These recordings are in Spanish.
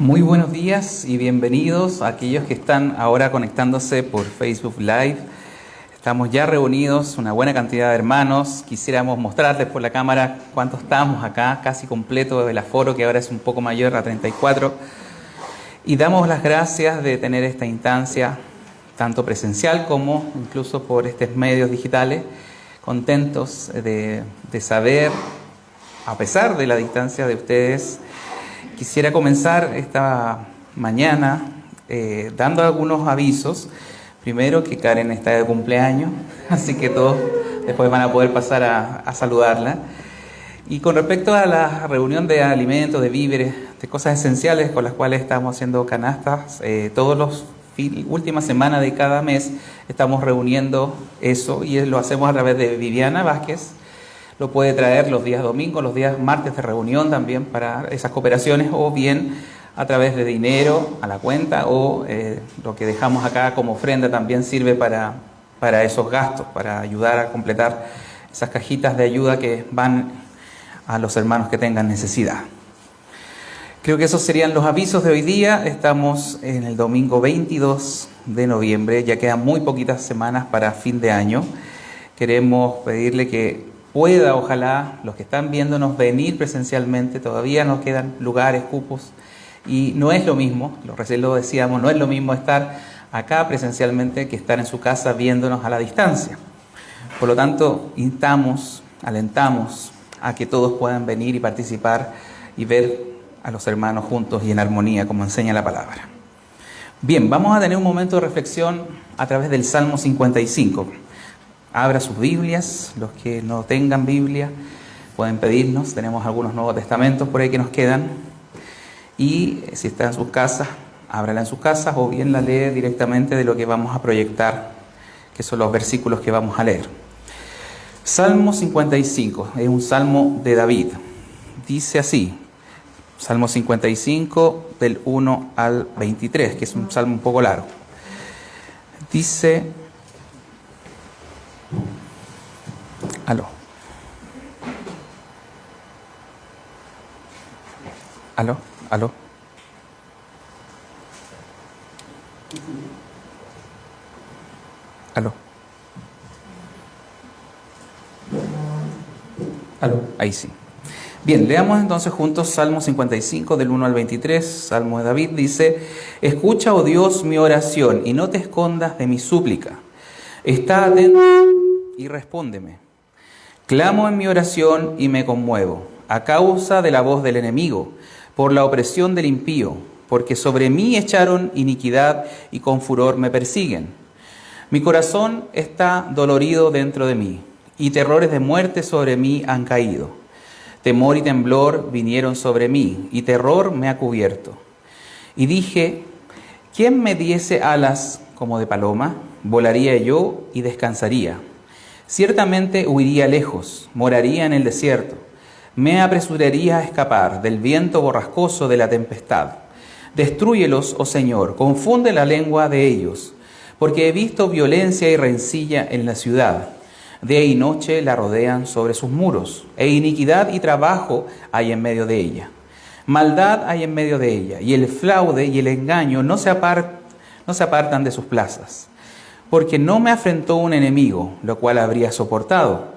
Muy buenos días y bienvenidos a aquellos que están ahora conectándose por Facebook Live. Estamos ya reunidos, una buena cantidad de hermanos. Quisiéramos mostrarles por la cámara cuántos estamos acá, casi completo el aforo, que ahora es un poco mayor a 34. Y damos las gracias de tener esta instancia, tanto presencial como incluso por estos medios digitales, contentos de saber, a pesar de la distancia de ustedes. Quisiera comenzar esta mañana dando algunos avisos. Primero, que Karen está de cumpleaños, así que todos después van a poder pasar a saludarla. Y con respecto a la reunión de alimentos, de víveres, de cosas esenciales con las cuales estamos haciendo canastas, todos los últimas semanas de cada mes estamos reuniendo eso y lo hacemos a través de Viviana Vázquez. Lo puede traer los días domingos, los días martes de reunión también para esas cooperaciones, o bien a través de dinero a la cuenta, o lo que dejamos acá como ofrenda también sirve para esos gastos, para ayudar a completar esas cajitas de ayuda que van a los hermanos que tengan necesidad. Creo que esos serían los avisos de hoy día. Estamos en el domingo 22 de noviembre, ya quedan muy poquitas semanas para fin de año. Queremos pedirle que pueda, ojalá, los que están viéndonos venir presencialmente. Todavía nos quedan lugares, cupos, y no es lo mismo, recién lo decíamos, no es lo mismo estar acá presencialmente que estar en su casa viéndonos a la distancia. Por lo tanto, alentamos a que todos puedan venir y participar y ver a los hermanos juntos y en armonía, como enseña la palabra. Bien, vamos a tener un momento de reflexión a través del Salmo 55. Abra sus Biblias, los que no tengan Biblia pueden pedirnos, tenemos algunos Nuevos Testamentos por ahí que nos quedan, y si está en sus casas, ábrala en sus casas o bien la lee directamente de lo que vamos a proyectar, que son los versículos que vamos a leer. Salmo 55, es un salmo de David, dice así, Salmo 55 del 1 al 23, que es un salmo un poco largo. Dice... Aló. Aló, aló. Aló. Aló, ahí sí. Bien, leamos entonces juntos Salmo 55 del 1 al 23, Salmo de David. Dice: Escucha, oh Dios, mi oración, y no te escondas de mi súplica. Está atento y respóndeme. Clamo en mi oración y me conmuevo, a causa de la voz del enemigo, por la opresión del impío, porque sobre mí echaron iniquidad y con furor me persiguen. Mi corazón está dolorido dentro de mí, y terrores de muerte sobre mí han caído. Temor y temblor vinieron sobre mí, y terror me ha cubierto. Y dije: ¿quién me diese alas como de paloma? Volaría yo y descansaría. Ciertamente huiría lejos, moraría en el desierto. Me apresuraría a escapar del viento borrascoso de la tempestad. Destrúyelos, oh Señor, confunde la lengua de ellos, porque he visto violencia y rencilla en la ciudad. Día y noche la rodean sobre sus muros, e iniquidad y trabajo hay en medio de ella. Maldad hay en medio de ella, y el fraude y el engaño no se apartan de sus plazas. Porque no me afrentó un enemigo, lo cual habría soportado,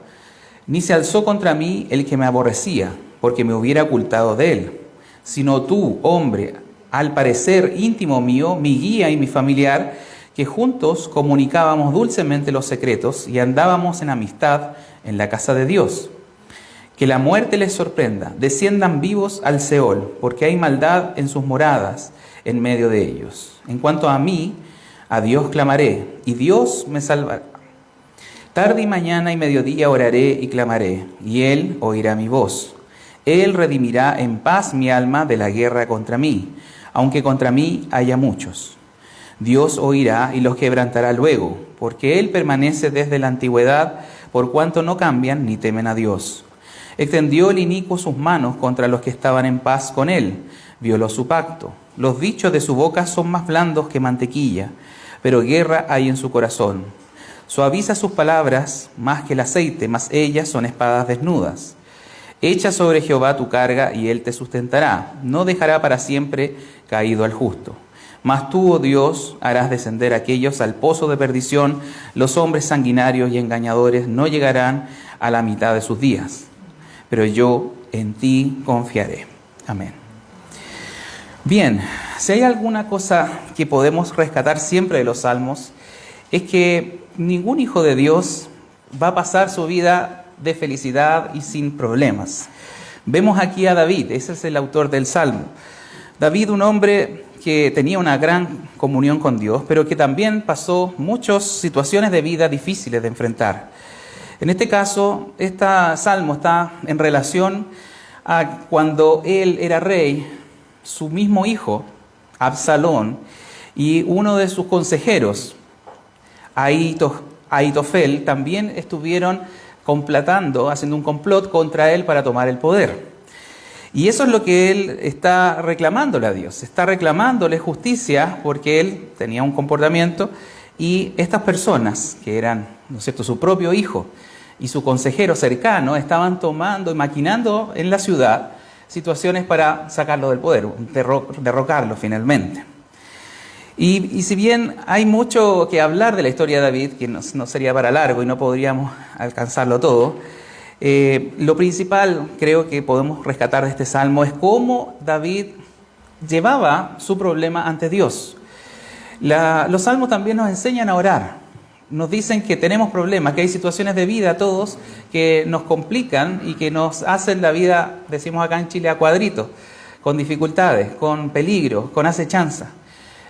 ni se alzó contra mí el que me aborrecía, porque me hubiera ocultado de él. Sino tú, hombre, al parecer íntimo mío, mi guía y mi familiar, que juntos comunicábamos dulcemente los secretos y andábamos en amistad en la casa de Dios. Que la muerte les sorprenda, desciendan vivos al Seol, porque hay maldad en sus moradas en medio de ellos. En cuanto a mí, a Dios clamaré, y Dios me salvará. Tarde y mañana y mediodía oraré y clamaré, y Él oirá mi voz. Él redimirá en paz mi alma de la guerra contra mí, aunque contra mí haya muchos. Dios oirá y los quebrantará luego, porque Él permanece desde la antigüedad, por cuanto no cambian ni temen a Dios. Extendió el inicuo sus manos contra los que estaban en paz con Él, violó su pacto. Los dichos de su boca son más blandos que mantequilla, pero guerra hay en su corazón. Suaviza sus palabras más que el aceite, mas ellas son espadas desnudas. Echa sobre Jehová tu carga y él te sustentará. No dejará para siempre caído al justo. Mas tú, oh Dios, harás descender a aquellos al pozo de perdición. Los hombres sanguinarios y engañadores no llegarán a la mitad de sus días. Pero yo en ti confiaré. Amén. Bien, si hay alguna cosa que podemos rescatar siempre de los Salmos, es que ningún hijo de Dios va a pasar su vida de felicidad y sin problemas. Vemos aquí a David, ese es el autor del Salmo. David, un hombre que tenía una gran comunión con Dios, pero que también pasó muchas situaciones de vida difíciles de enfrentar. En este caso, este salmo está en relación a cuando él era rey, su mismo hijo, Absalón, y uno de sus consejeros, Ahitofel, también estuvieron haciendo un complot contra él para tomar el poder. Y eso es lo que él está reclamándole a Dios. Está reclamándole justicia porque él tenía un comportamiento y estas personas, que eran, ¿no es cierto?, su propio hijo y su consejero cercano, estaban tomando y maquinando en la ciudad situaciones para sacarlo del poder, derrocarlo finalmente. Y si bien hay mucho que hablar de la historia de David, que no sería para largo y no podríamos alcanzarlo todo, lo principal creo que podemos rescatar de este salmo es cómo David llevaba su problema ante Dios. Los salmos también nos enseñan a orar. Nos dicen que tenemos problemas, que hay situaciones de vida todos que nos complican y que nos hacen la vida, decimos acá en Chile, a cuadritos, con dificultades, con peligro, con acechanza.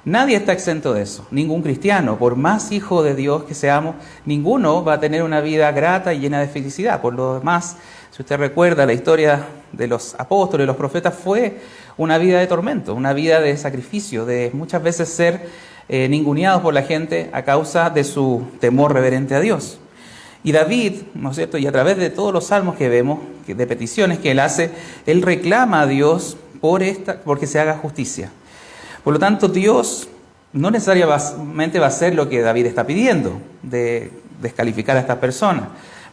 Nadie está exento de eso, ningún cristiano, por más hijo de Dios que seamos, ninguno va a tener una vida grata y llena de felicidad. Por lo demás, si usted recuerda la historia de los apóstoles, los profetas, fue una vida de tormento, una vida de sacrificio, de muchas veces ser ninguneados por la gente a causa de su temor reverente a Dios. Y David, ¿no es cierto?, y a través de todos los salmos que vemos, de peticiones que él hace, él reclama a Dios porque se haga justicia. Por lo tanto, Dios no necesariamente va a hacer lo que David está pidiendo, de descalificar a estas personas.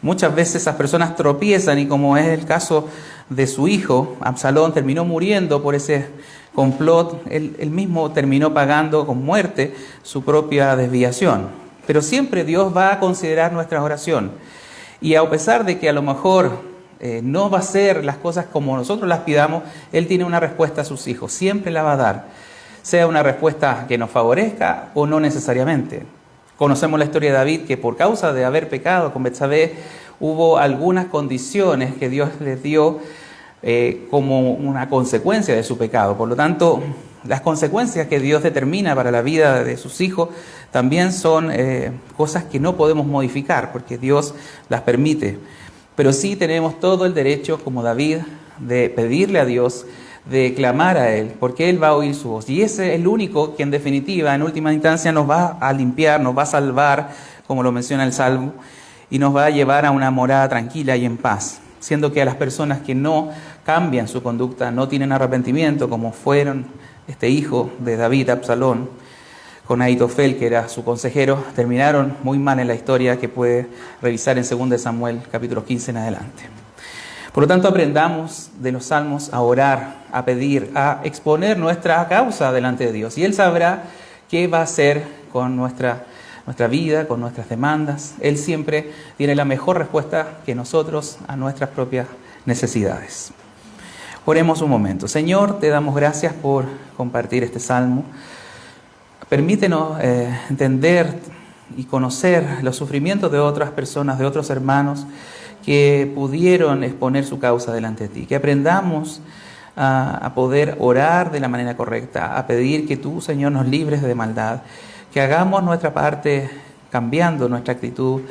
Muchas veces esas personas tropiezan y, como es el caso de su hijo, Absalón terminó muriendo por ese complot, él mismo terminó pagando con muerte su propia desviación. Pero siempre Dios va a considerar nuestra oración. Y a pesar de que a lo mejor no va a ser las cosas como nosotros las pidamos, Él tiene una respuesta a sus hijos, siempre la va a dar. Sea una respuesta que nos favorezca o no necesariamente. Conocemos la historia de David, que por causa de haber pecado con Betsabé, hubo algunas condiciones que Dios les dio como una consecuencia de su pecado. Por lo tanto, las consecuencias que Dios determina para la vida de sus hijos también son cosas que no podemos modificar, porque Dios las permite. Pero sí tenemos todo el derecho, como David, de pedirle a Dios, de clamar a Él, porque Él va a oír su voz. Y ese es el único que en definitiva, en última instancia, nos va a limpiar, nos va a salvar, como lo menciona el Salmo, y nos va a llevar a una morada tranquila y en paz. Siendo que a las personas que no cambian su conducta, no tienen arrepentimiento, como fueron este hijo de David, Absalón, con Ahitofel, que era su consejero, terminaron muy mal en la historia que puede revisar en 2 Samuel, capítulo 15 en adelante. Por lo tanto, aprendamos de los salmos a orar, a pedir, a exponer nuestra causa delante de Dios. Y Él sabrá qué va a hacer con nuestra vida, con nuestras demandas. Él siempre tiene la mejor respuesta que nosotros a nuestras propias necesidades. Oremos un momento. Señor, te damos gracias por compartir este salmo. Permítenos entender y conocer los sufrimientos de otras personas, de otros hermanos, que pudieron exponer su causa delante de ti, que aprendamos a poder orar de la manera correcta, a pedir que tú, Señor, nos libres de maldad, que hagamos nuestra parte cambiando nuestra actitud,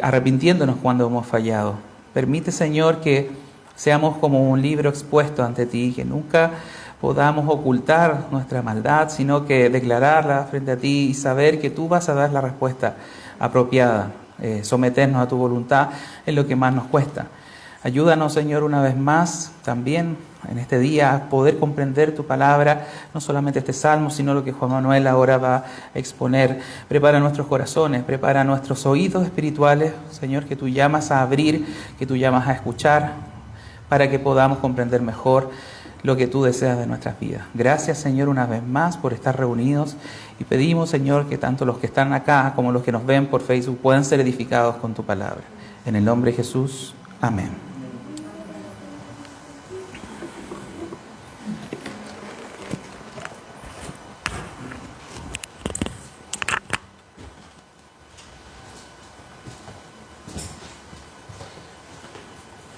arrepintiéndonos cuando hemos fallado. Permite, Señor, que seamos como un libro expuesto ante ti, que nunca podamos ocultar nuestra maldad, sino que declararla frente a ti y saber que tú vas a dar la respuesta apropiada. Someternos a tu voluntad es lo que más nos cuesta. Ayúdanos, Señor, una vez más también en este día a poder comprender tu palabra, no solamente este salmo, sino lo que Juan Manuel ahora va a exponer. Prepara nuestros corazones, prepara nuestros oídos espirituales, Señor, que tú llamas a abrir, que tú llamas a escuchar, para que podamos comprender mejor lo que tú deseas de nuestras vidas. Gracias, Señor, una vez más por estar reunidos y pedimos, Señor, que tanto los que están acá como los que nos ven por Facebook puedan ser edificados con tu palabra. En el nombre de Jesús, amén.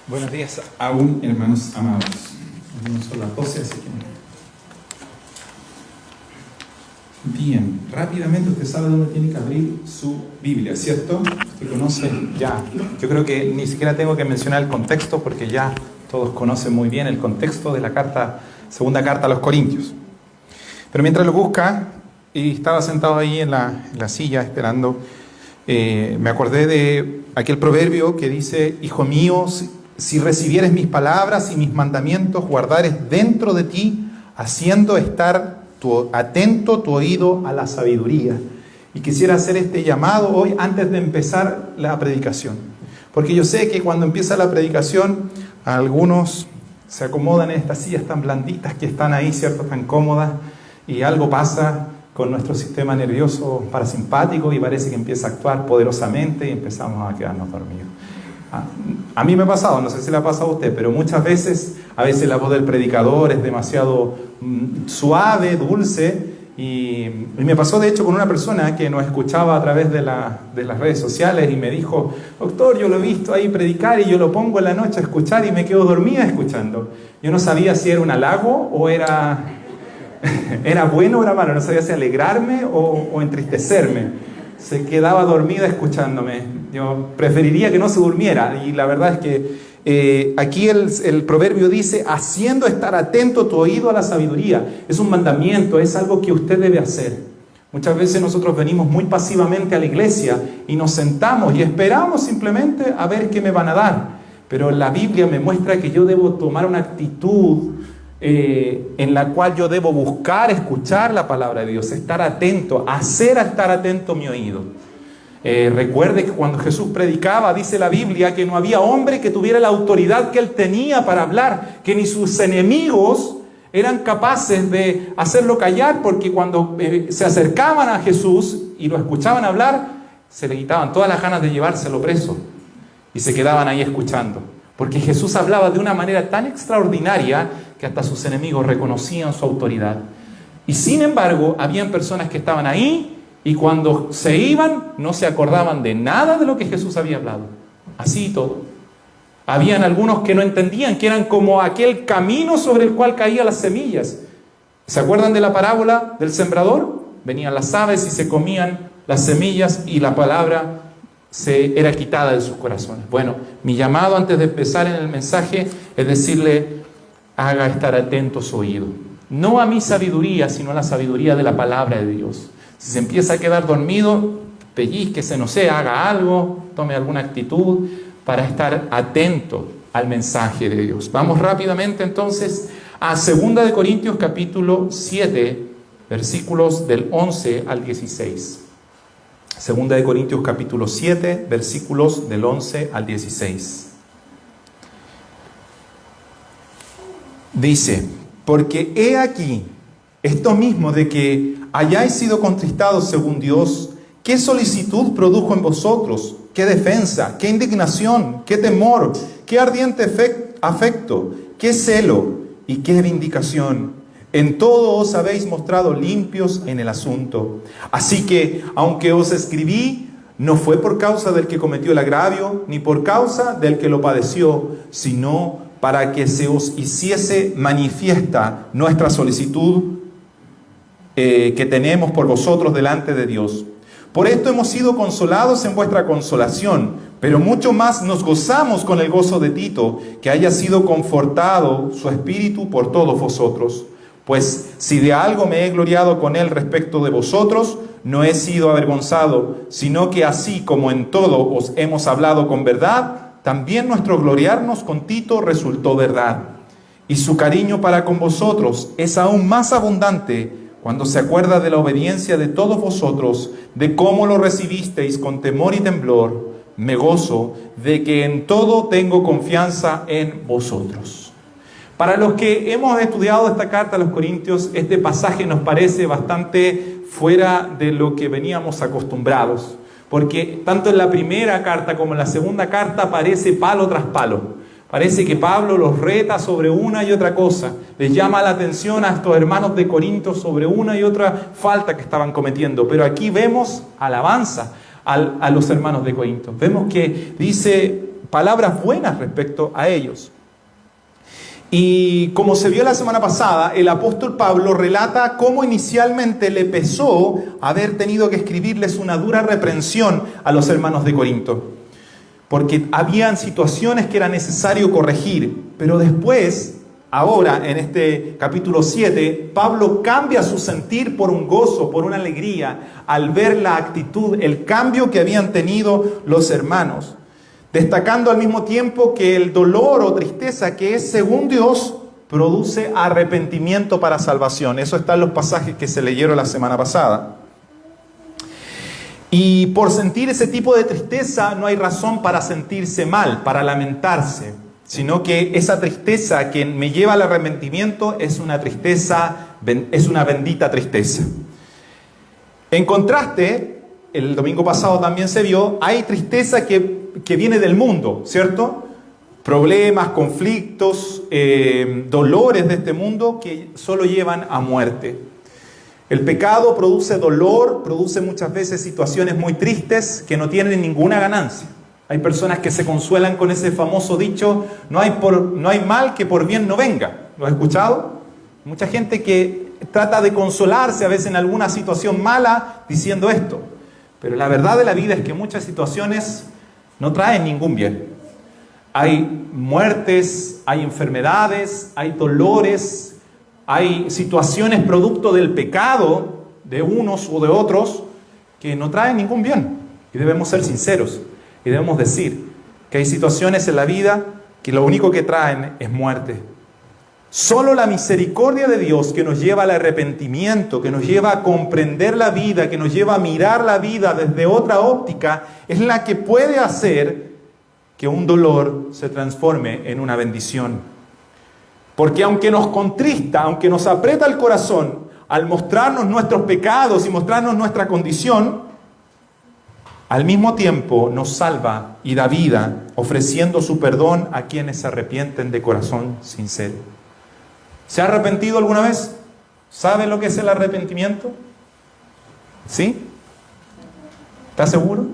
Buenos días aún, hermanos amados. No son las 12, así que... Bien, rápidamente usted sabe dónde tiene que abrir su Biblia, ¿cierto? Usted conoce ya. Yo creo que ni siquiera tengo que mencionar el contexto porque ya todos conocen muy bien el contexto de la segunda carta a los Corintios. Pero mientras lo busca, y estaba sentado ahí en la silla esperando, me acordé de aquel proverbio que dice: Hijo mío, si recibieres mis palabras y mis mandamientos, guardares dentro de ti, haciendo estar atento tu oído a la sabiduría. Y quisiera hacer este llamado hoy antes de empezar la predicación. Porque yo sé que cuando empieza la predicación, algunos se acomodan en estas sillas tan blanditas que están ahí, ¿cierto?, tan cómodas, y algo pasa con nuestro sistema nervioso parasimpático y parece que empieza a actuar poderosamente y empezamos a quedarnos dormidos. A mí me ha pasado, no sé si le ha pasado a usted, pero muchas veces, a veces la voz del predicador es demasiado suave, dulce, y me pasó de hecho con una persona que nos escuchaba a través de las redes sociales y me dijo: doctor, yo lo he visto ahí predicar y yo lo pongo en la noche a escuchar y me quedo dormida escuchando. Yo no sabía si era un halago o era bueno o era malo, no sabía si alegrarme o entristecerme. Se quedaba dormida escuchándome. Yo preferiría que no se durmiera. Y la verdad es que aquí el proverbio dice: haciendo estar atento tu oído a la sabiduría. Es un mandamiento, es algo que usted debe hacer. Muchas veces nosotros venimos muy pasivamente a la iglesia y nos sentamos y esperamos simplemente a ver qué me van a dar. Pero la Biblia me muestra que yo debo tomar una actitud en la cual yo debo buscar, escuchar la palabra de Dios, estar atento, hacer estar atento mi oído. Recuerde que cuando Jesús predicaba, dice la Biblia, que no había hombre que tuviera la autoridad que él tenía para hablar, que ni sus enemigos eran capaces de hacerlo callar, porque cuando se acercaban a Jesús y lo escuchaban hablar, se le quitaban todas las ganas de llevárselo preso y se quedaban ahí escuchando, porque Jesús hablaba de una manera tan extraordinaria que hasta sus enemigos reconocían su autoridad. Y sin embargo, habían personas que estaban ahí y cuando se iban no se acordaban de nada de lo que Jesús había hablado. Así y todo. Habían algunos que no entendían, que eran como aquel camino sobre el cual caían las semillas. ¿Se acuerdan de la parábola del sembrador? Venían las aves y se comían las semillas y la palabra era quitada de sus corazones. Bueno, mi llamado antes de empezar en el mensaje es decirle: haga estar atento su oído. No a mi sabiduría, sino a la sabiduría de la palabra de Dios. Si se empieza a quedar dormido, pellizquese, no sé, haga algo, tome alguna actitud para estar atento al mensaje de Dios. Vamos rápidamente entonces a 2 de Corintios capítulo 7, versículos del 11 al 16. 2 de Corintios capítulo 7, versículos del 11 al 16. Dice: porque he aquí esto mismo de que hayáis sido contristados según Dios, qué solicitud produjo en vosotros, qué defensa, qué indignación, qué temor, qué ardiente afecto, qué celo y qué vindicación. En todo os habéis mostrado limpios en el asunto. Así que, aunque os escribí, no fue por causa del que cometió el agravio, ni por causa del que lo padeció, sino para que se os hiciese manifiesta nuestra solicitud que tenemos por vosotros delante de Dios. Por esto hemos sido consolados en vuestra consolación, pero mucho más nos gozamos con el gozo de Tito, que haya sido confortado su espíritu por todos vosotros. Pues si de algo me he gloriado con él respecto de vosotros, no he sido avergonzado, sino que así como en todo os hemos hablado con verdad, también nuestro gloriarnos con Tito resultó verdad. Y su cariño para con vosotros es aún más abundante cuando se acuerda de la obediencia de todos vosotros, de cómo lo recibisteis con temor y temblor, me gozo de que en todo tengo confianza en vosotros. Para los que hemos estudiado esta carta a los Corintios, este pasaje nos parece bastante fuera de lo que veníamos acostumbrados, porque tanto en la primera carta como en la segunda carta parece palo tras palo. Parece que Pablo los reta sobre una y otra cosa, les llama la atención a estos hermanos de Corinto sobre una y otra falta que estaban cometiendo, pero aquí vemos alabanza a los hermanos de Corinto. Vemos que dice palabras buenas respecto a ellos. Y como se vio la semana pasada, el apóstol Pablo relata cómo inicialmente le pesó haber tenido que escribirles una dura reprensión a los hermanos de Corinto, porque habían situaciones que era necesario corregir. Pero después, ahora en este capítulo 7, Pablo cambia su sentir por un gozo, por una alegría, al ver la actitud, el cambio que habían tenido los hermanos, destacando al mismo tiempo que el dolor o tristeza que es según Dios produce arrepentimiento para salvación. Eso está en los pasajes que se leyeron la semana pasada. Y por sentir ese tipo de tristeza no hay razón para sentirse mal, para lamentarse, sino que esa tristeza que me lleva al arrepentimiento es una tristeza, es una bendita tristeza. En contraste, el domingo pasado también se vio, hay tristeza que viene del mundo, ¿cierto? Problemas, conflictos, dolores de este mundo que solo llevan a muerte. El pecado produce dolor, produce muchas veces situaciones muy tristes que no tienen ninguna ganancia. Hay personas que se consuelan con ese famoso dicho, no hay mal que por bien no venga. ¿Lo has escuchado? Mucha gente que trata de consolarse a veces en alguna situación mala diciendo esto. Pero la verdad de la vida es que muchas situaciones no traen ningún bien. Hay muertes, hay enfermedades, hay dolores, hay situaciones producto del pecado de unos o de otros que no traen ningún bien. Y debemos ser sinceros. Y debemos decir que hay situaciones en la vida que lo único que traen es muerte. Solo la misericordia de Dios, que nos lleva al arrepentimiento, que nos lleva a comprender la vida, que nos lleva a mirar la vida desde otra óptica, es la que puede hacer que un dolor se transforme en una bendición. Porque aunque nos contrista, aunque nos aprieta el corazón al mostrarnos nuestros pecados y mostrarnos nuestra condición, al mismo tiempo nos salva y da vida, ofreciendo su perdón a quienes se arrepienten de corazón sincero. ¿Se ha arrepentido alguna vez? ¿Sabe lo que es el arrepentimiento? ¿Sí? ¿Está seguro?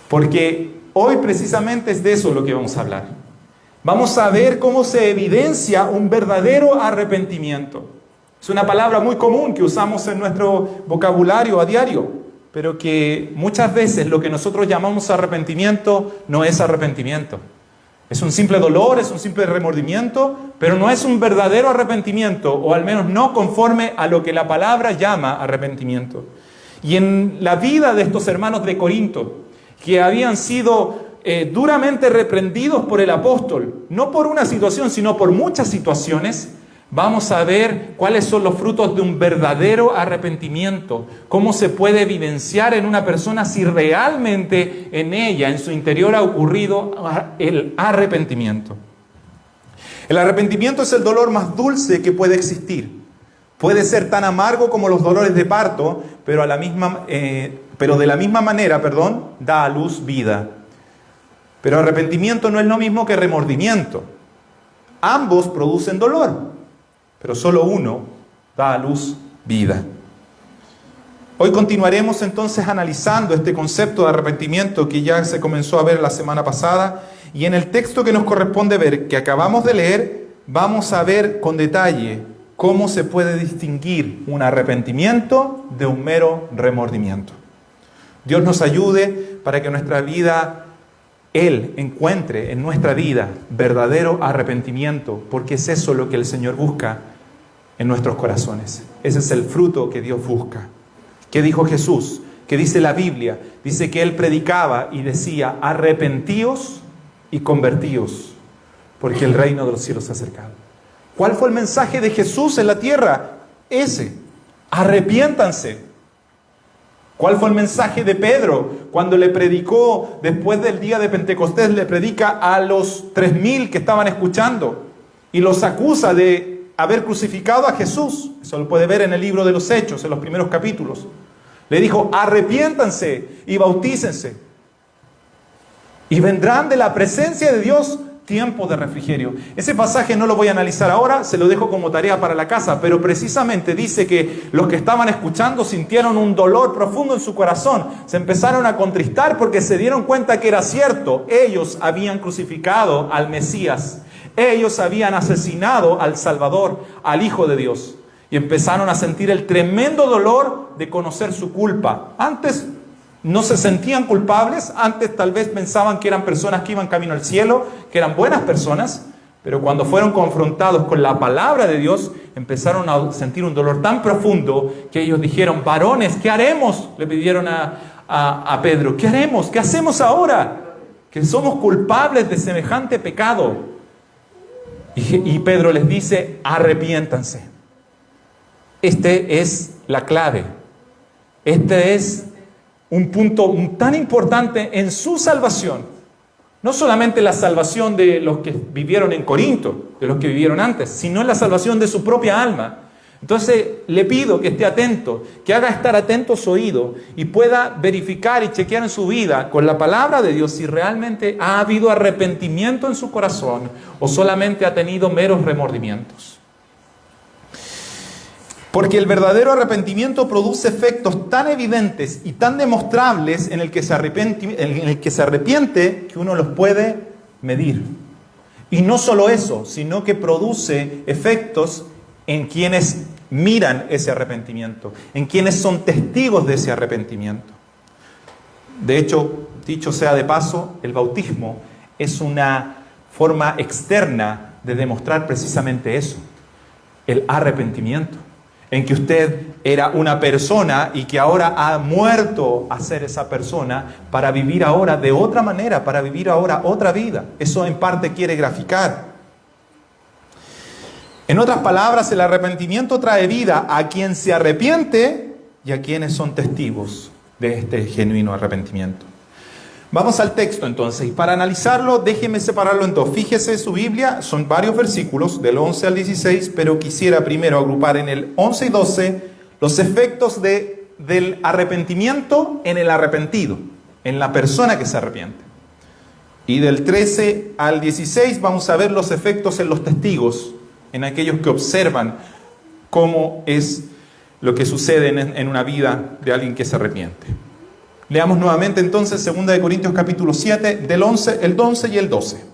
Porque hoy precisamente es de eso lo que vamos a hablar. Vamos a ver cómo se evidencia un verdadero arrepentimiento. Es una palabra muy común que usamos en nuestro vocabulario a diario, pero que muchas veces lo que nosotros llamamos arrepentimiento no es arrepentimiento. Es un simple dolor, es un simple remordimiento, pero no es un verdadero arrepentimiento, o al menos no conforme a lo que la palabra llama arrepentimiento. Y en la vida de estos hermanos de Corinto, que habían sido duramente reprendidos por el apóstol, no por una situación, sino por muchas situaciones, vamos a ver cuáles son los frutos de un verdadero arrepentimiento, cómo se puede evidenciar en una persona si realmente en ella, en su interior, ha ocurrido el arrepentimiento. El arrepentimiento es el dolor más dulce que puede existir. Puede ser tan amargo como los dolores de parto, pero de la misma manera, da a luz vida. Pero arrepentimiento no es lo mismo que remordimiento. Ambos producen dolor, pero solo uno da a luz vida. Hoy continuaremos entonces analizando este concepto de arrepentimiento que ya se comenzó a ver la semana pasada, y en el texto que nos corresponde ver, que acabamos de leer, vamos a ver con detalle cómo se puede distinguir un arrepentimiento de un mero remordimiento. Dios nos ayude para que nuestra vida, Él encuentre en nuestra vida verdadero arrepentimiento, porque es eso lo que el Señor busca en nuestros corazones. Ese es el fruto que Dios busca. ¿Qué dijo Jesús? ¿Qué dice la Biblia? Dice que Él predicaba y decía: arrepentíos y convertíos, porque el reino de los cielos se ha acercado. ¿Cuál fue el mensaje de Jesús en la tierra? Ese: arrepiéntanse. ¿Cuál fue el mensaje de Pedro cuando le predicó después del día de Pentecostés? Le predica a los 3.000 que estaban escuchando y los acusa de haber crucificado a Jesús. Eso lo puede ver en el libro de los Hechos, en los primeros capítulos. Le dijo, arrepiéntanse y bautícense, y vendrán de la presencia de Dios tiempo de refrigerio. Ese pasaje no lo voy a analizar ahora, se lo dejo como tarea para la casa, pero precisamente dice que los que estaban escuchando sintieron un dolor profundo en su corazón, se empezaron a contristar porque se dieron cuenta que era cierto, ellos habían crucificado al Mesías, ellos habían asesinado al Salvador, al Hijo de Dios, y empezaron a sentir el tremendo dolor de conocer su culpa. Antes no se sentían culpables, antes tal vez pensaban que eran personas que iban camino al cielo, que eran buenas personas, pero cuando fueron confrontados con la palabra de Dios, empezaron a sentir un dolor tan profundo que ellos dijeron, varones, ¿qué haremos? Le pidieron a Pedro, ¿qué haremos? ¿Qué hacemos ahora? Que somos culpables de semejante pecado. Y Pedro les dice, arrepiéntanse. Este es la clave. Este es un punto tan importante en su salvación. No solamente la salvación de los que vivieron en Corinto, de los que vivieron antes, sino la salvación de su propia alma. Entonces le pido que esté atento, que haga estar atento su oído y pueda verificar y chequear en su vida con la palabra de Dios si realmente ha habido arrepentimiento en su corazón o solamente ha tenido meros remordimientos. Porque el verdadero arrepentimiento produce efectos tan evidentes y tan demostrables en el que se arrepiente que uno los puede medir. Y no solo eso, sino que produce efectos en quienes miran ese arrepentimiento, en quienes son testigos de ese arrepentimiento. De hecho, dicho sea de paso, el bautismo es una forma externa de demostrar precisamente eso, el arrepentimiento. En que usted era una persona y que ahora ha muerto a ser esa persona para vivir ahora de otra manera, para vivir ahora otra vida. Eso en parte quiere graficar. En otras palabras, el arrepentimiento trae vida a quien se arrepiente y a quienes son testigos de este genuino arrepentimiento. Vamos al texto entonces, y para analizarlo, déjeme separarlo en dos. Fíjese su Biblia, son varios versículos, del 11 al 16, pero quisiera primero agrupar en el 11 y 12 los efectos del arrepentimiento en el arrepentido, en la persona que se arrepiente. Y del 13 al 16 vamos a ver los efectos en los testigos, en aquellos que observan cómo es lo que sucede en una vida de alguien que se arrepiente. Leamos nuevamente entonces 2 Corintios capítulo 7, del 11, el 11 y el 12.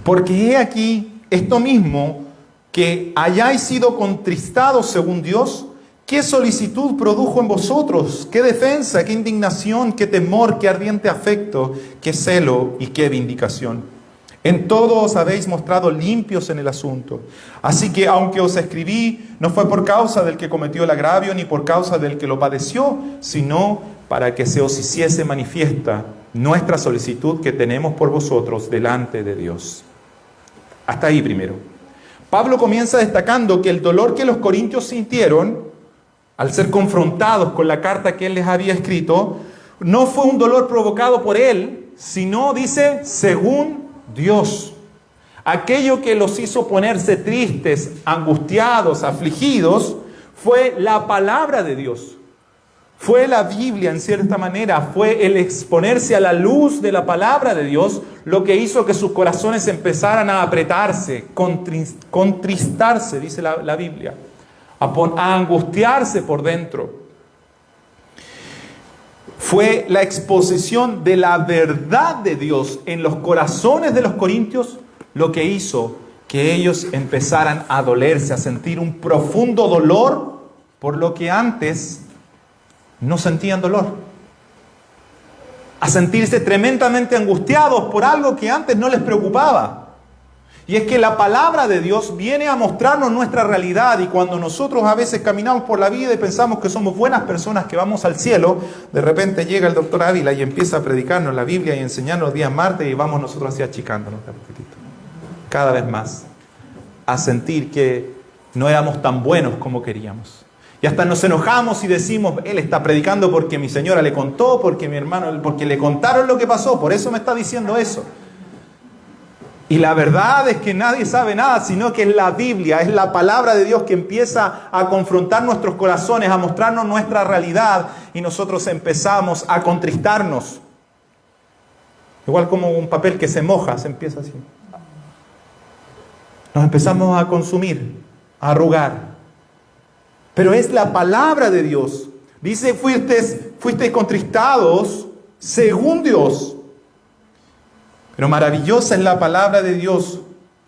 Porque he aquí esto mismo, que hayáis sido contristados según Dios, qué solicitud produjo en vosotros, qué defensa, qué indignación, qué temor, qué ardiente afecto, qué celo y qué vindicación. En todo os habéis mostrado limpios en el asunto. Así que aunque os escribí, no fue por causa del que cometió el agravio, ni por causa del que lo padeció, sino para que se os hiciese manifiesta nuestra solicitud que tenemos por vosotros delante de Dios. Hasta ahí primero. Pablo comienza destacando que el dolor que los corintios sintieron al ser confrontados con la carta que él les había escrito, no fue un dolor provocado por él, sino, dice, según Dios. Aquello que los hizo ponerse tristes, angustiados, afligidos, fue la palabra de Dios. Fue la Biblia, en cierta manera, fue el exponerse a la luz de la palabra de Dios lo que hizo que sus corazones empezaran a apretarse, contristarse, dice la Biblia, a angustiarse por dentro. Fue la exposición de la verdad de Dios en los corazones de los corintios lo que hizo que ellos empezaran a dolerse, a sentir un profundo dolor por lo que antes no sentían dolor, a sentirse tremendamente angustiados por algo que antes no les preocupaba. Y es que la palabra de Dios viene a mostrarnos nuestra realidad, y cuando nosotros a veces caminamos por la vida y pensamos que somos buenas personas que vamos al cielo, de repente llega el doctor Ávila y empieza a predicarnos la Biblia y enseñarnos los días martes, y vamos nosotros así achicándonos de a poquitito, cada vez más, a sentir que no éramos tan buenos como queríamos, Y hasta nos enojamos y decimos, él está predicando porque mi señora le contó, porque mi hermano, porque le contaron lo que pasó, por eso me está diciendo eso. Y la verdad es que nadie sabe nada, sino que es la Biblia, es la palabra de Dios que empieza a confrontar nuestros corazones, a mostrarnos nuestra realidad, y nosotros empezamos a contristarnos. Igual como un papel que se moja, se empieza así. Nos empezamos a consumir, a arrugar. Pero es la palabra de Dios. Dice, fuisteis contristados según Dios. Pero maravillosa es la palabra de Dios.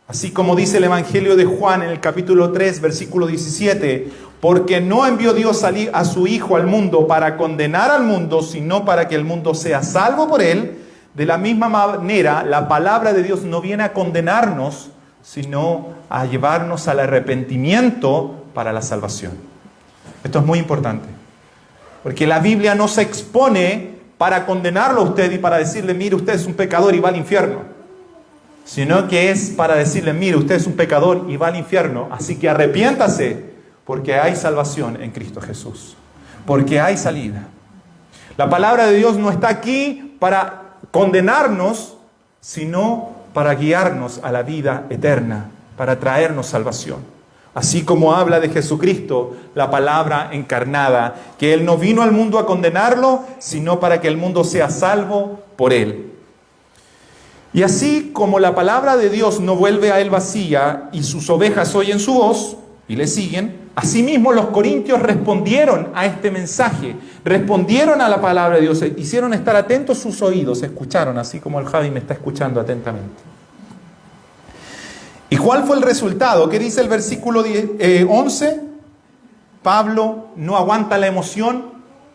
Así como dice el Evangelio de Juan en el capítulo 3, versículo 17. Porque no envió Dios a su Hijo al mundo para condenar al mundo, sino para que el mundo sea salvo por él. De la misma manera, la palabra de Dios no viene a condenarnos, sino a llevarnos al arrepentimiento para la salvación. Esto es muy importante, porque la Biblia no se expone para condenarlo a usted y para decirle, mire, usted es un pecador y va al infierno, sino que es para decirle, mire, usted es un pecador y va al infierno, así que arrepiéntase, porque hay salvación en Cristo Jesús, porque hay salida. La palabra de Dios no está aquí para condenarnos, sino para guiarnos a la vida eterna, para traernos salvación. Así como habla de Jesucristo, la palabra encarnada, que Él no vino al mundo a condenarlo, sino para que el mundo sea salvo por Él. Y así como la palabra de Dios no vuelve a Él vacía y sus ovejas oyen su voz y le siguen, asimismo los corintios respondieron a este mensaje, respondieron a la palabra de Dios, hicieron estar atentos sus oídos, escucharon, así como el Javi me está escuchando atentamente. ¿Y cuál fue el resultado? ¿Qué dice el versículo 11? Pablo no aguanta la emoción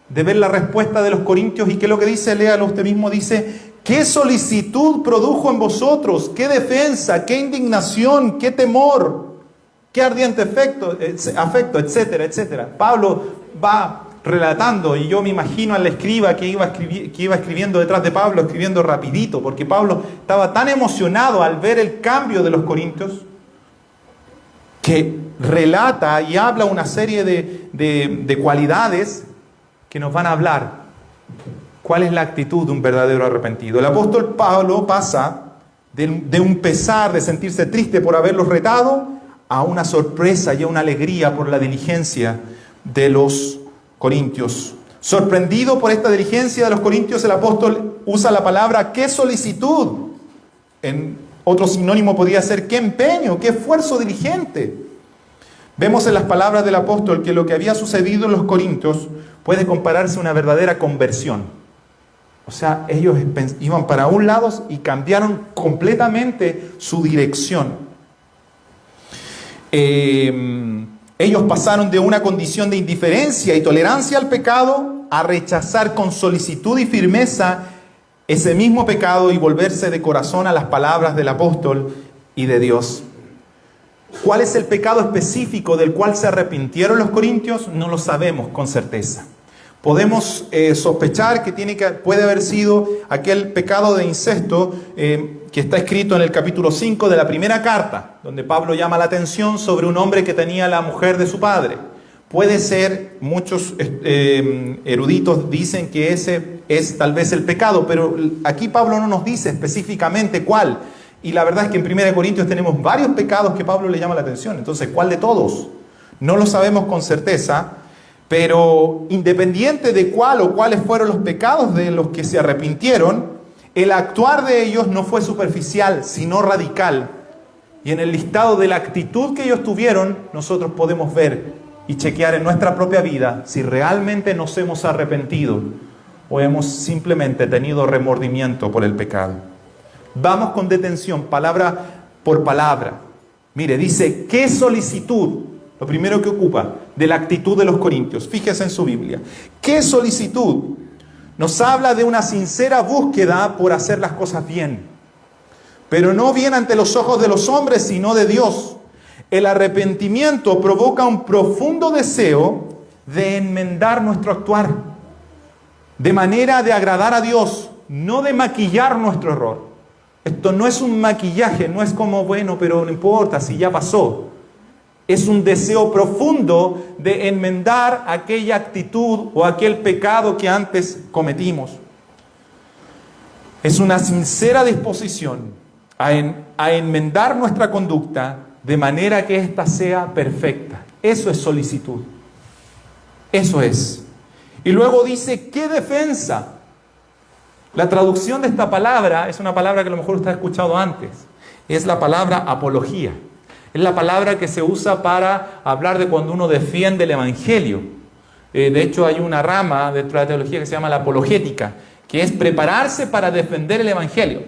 de ver la respuesta de los corintios. ¿Y qué es lo que dice? Léalo usted mismo. Dice, ¿qué solicitud produjo en vosotros? ¿Qué defensa? ¿Qué indignación? ¿Qué temor? ¿Qué ardiente afecto? Etcétera, etcétera. Pablo va relatando, y yo me imagino al escriba que iba escribiendo detrás de Pablo, escribiendo rapidito, porque Pablo estaba tan emocionado al ver el cambio de los corintios, que relata y habla una serie de cualidades que nos van a hablar. ¿Cuál es la actitud de un verdadero arrepentido? El apóstol Pablo pasa de un pesar, de sentirse triste por haberlos retado, a una sorpresa y a una alegría por la diligencia de los corintios. Sorprendido por esta diligencia de los corintios, el apóstol usa la palabra qué solicitud. En otro sinónimo podría ser qué empeño, qué esfuerzo diligente. Vemos en las palabras del apóstol que lo que había sucedido en los corintios puede compararse a una verdadera conversión. O sea, ellos iban para un lado y cambiaron completamente su dirección. Ellos pasaron de una condición de indiferencia y tolerancia al pecado a rechazar con solicitud y firmeza ese mismo pecado y volverse de corazón a las palabras del apóstol y de Dios. ¿Cuál es el pecado específico del cual se arrepintieron los corintios? No lo sabemos con certeza. Podemos sospechar que puede haber sido aquel pecado de incesto que está escrito en el capítulo 5 de la primera carta, donde Pablo llama la atención sobre un hombre que tenía la mujer de su padre. Puede ser, muchos eruditos dicen que ese es tal vez el pecado, pero aquí Pablo no nos dice específicamente cuál. Y la verdad es que en 1 Corintios tenemos varios pecados que Pablo le llama la atención. Entonces, ¿cuál de todos? No lo sabemos con certeza. Pero independiente de cuál o cuáles fueron los pecados de los que se arrepintieron, el actuar de ellos no fue superficial, sino radical. Y en el listado de la actitud que ellos tuvieron, nosotros podemos ver y chequear en nuestra propia vida si realmente nos hemos arrepentido o hemos simplemente tenido remordimiento por el pecado. Vamos con detención, palabra por palabra. Mire, dice, ¿qué solicitud? Lo primero que ocupa de la actitud de los corintios. Fíjese en su Biblia. ¿Qué solicitud? Nos habla de una sincera búsqueda por hacer las cosas bien. Pero no bien ante los ojos de los hombres, sino de Dios. El arrepentimiento provoca un profundo deseo de enmendar nuestro actuar. De manera de agradar a Dios, no de maquillar nuestro error. Esto no es un maquillaje, no es como, bueno, pero no importa si ya pasó. Es un deseo profundo de enmendar aquella actitud o aquel pecado que antes cometimos. Es una sincera disposición a enmendar nuestra conducta de manera que ésta sea perfecta. Eso es solicitud. Eso es. Y luego dice, ¿qué defensa? La traducción de esta palabra es una palabra que a lo mejor usted ha escuchado antes. Es la palabra apología. Es la palabra que se usa para hablar de cuando uno defiende el Evangelio. De hecho, hay una rama dentro de la teología que se llama la apologética, que es prepararse para defender el Evangelio.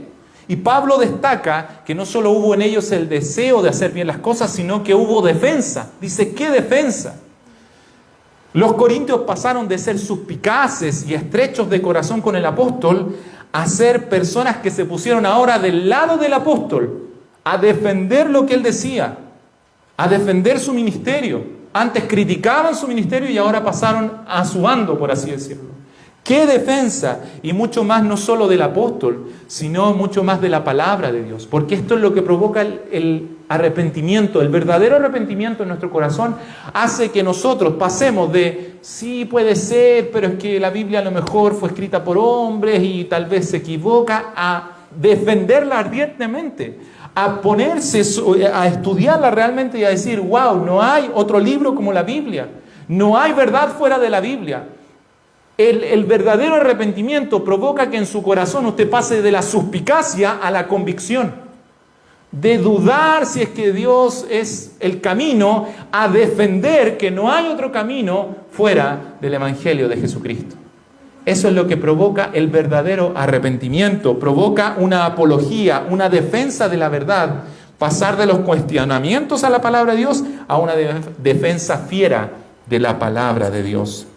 Y Pablo destaca que no solo hubo en ellos el deseo de hacer bien las cosas, sino que hubo defensa. Dice, ¿qué defensa? Los corintios pasaron de ser suspicaces y estrechos de corazón con el apóstol a ser personas que se pusieron ahora del lado del apóstol, a defender lo que él decía, a defender su ministerio. Antes criticaban su ministerio y ahora pasaron a su bando, por así decirlo. ¡Qué defensa! Y mucho más no solo del apóstol, sino mucho más de la palabra de Dios. Porque esto es lo que provoca el arrepentimiento. El verdadero arrepentimiento en nuestro corazón hace que nosotros pasemos de, sí puede ser, pero es que la Biblia a lo mejor fue escrita por hombres y tal vez se equivoca, a defenderla ardientemente, a ponerse, a estudiarla realmente y a decir, wow, no hay otro libro como la Biblia. No hay verdad fuera de la Biblia. El verdadero arrepentimiento provoca que en su corazón usted pase de la suspicacia a la convicción, de dudar si es que Dios es el camino, a defender que no hay otro camino fuera del Evangelio de Jesucristo. Eso es lo que provoca el verdadero arrepentimiento, provoca una apología, una defensa de la verdad, pasar de los cuestionamientos a la palabra de Dios a una defensa fiera de la palabra de Dios.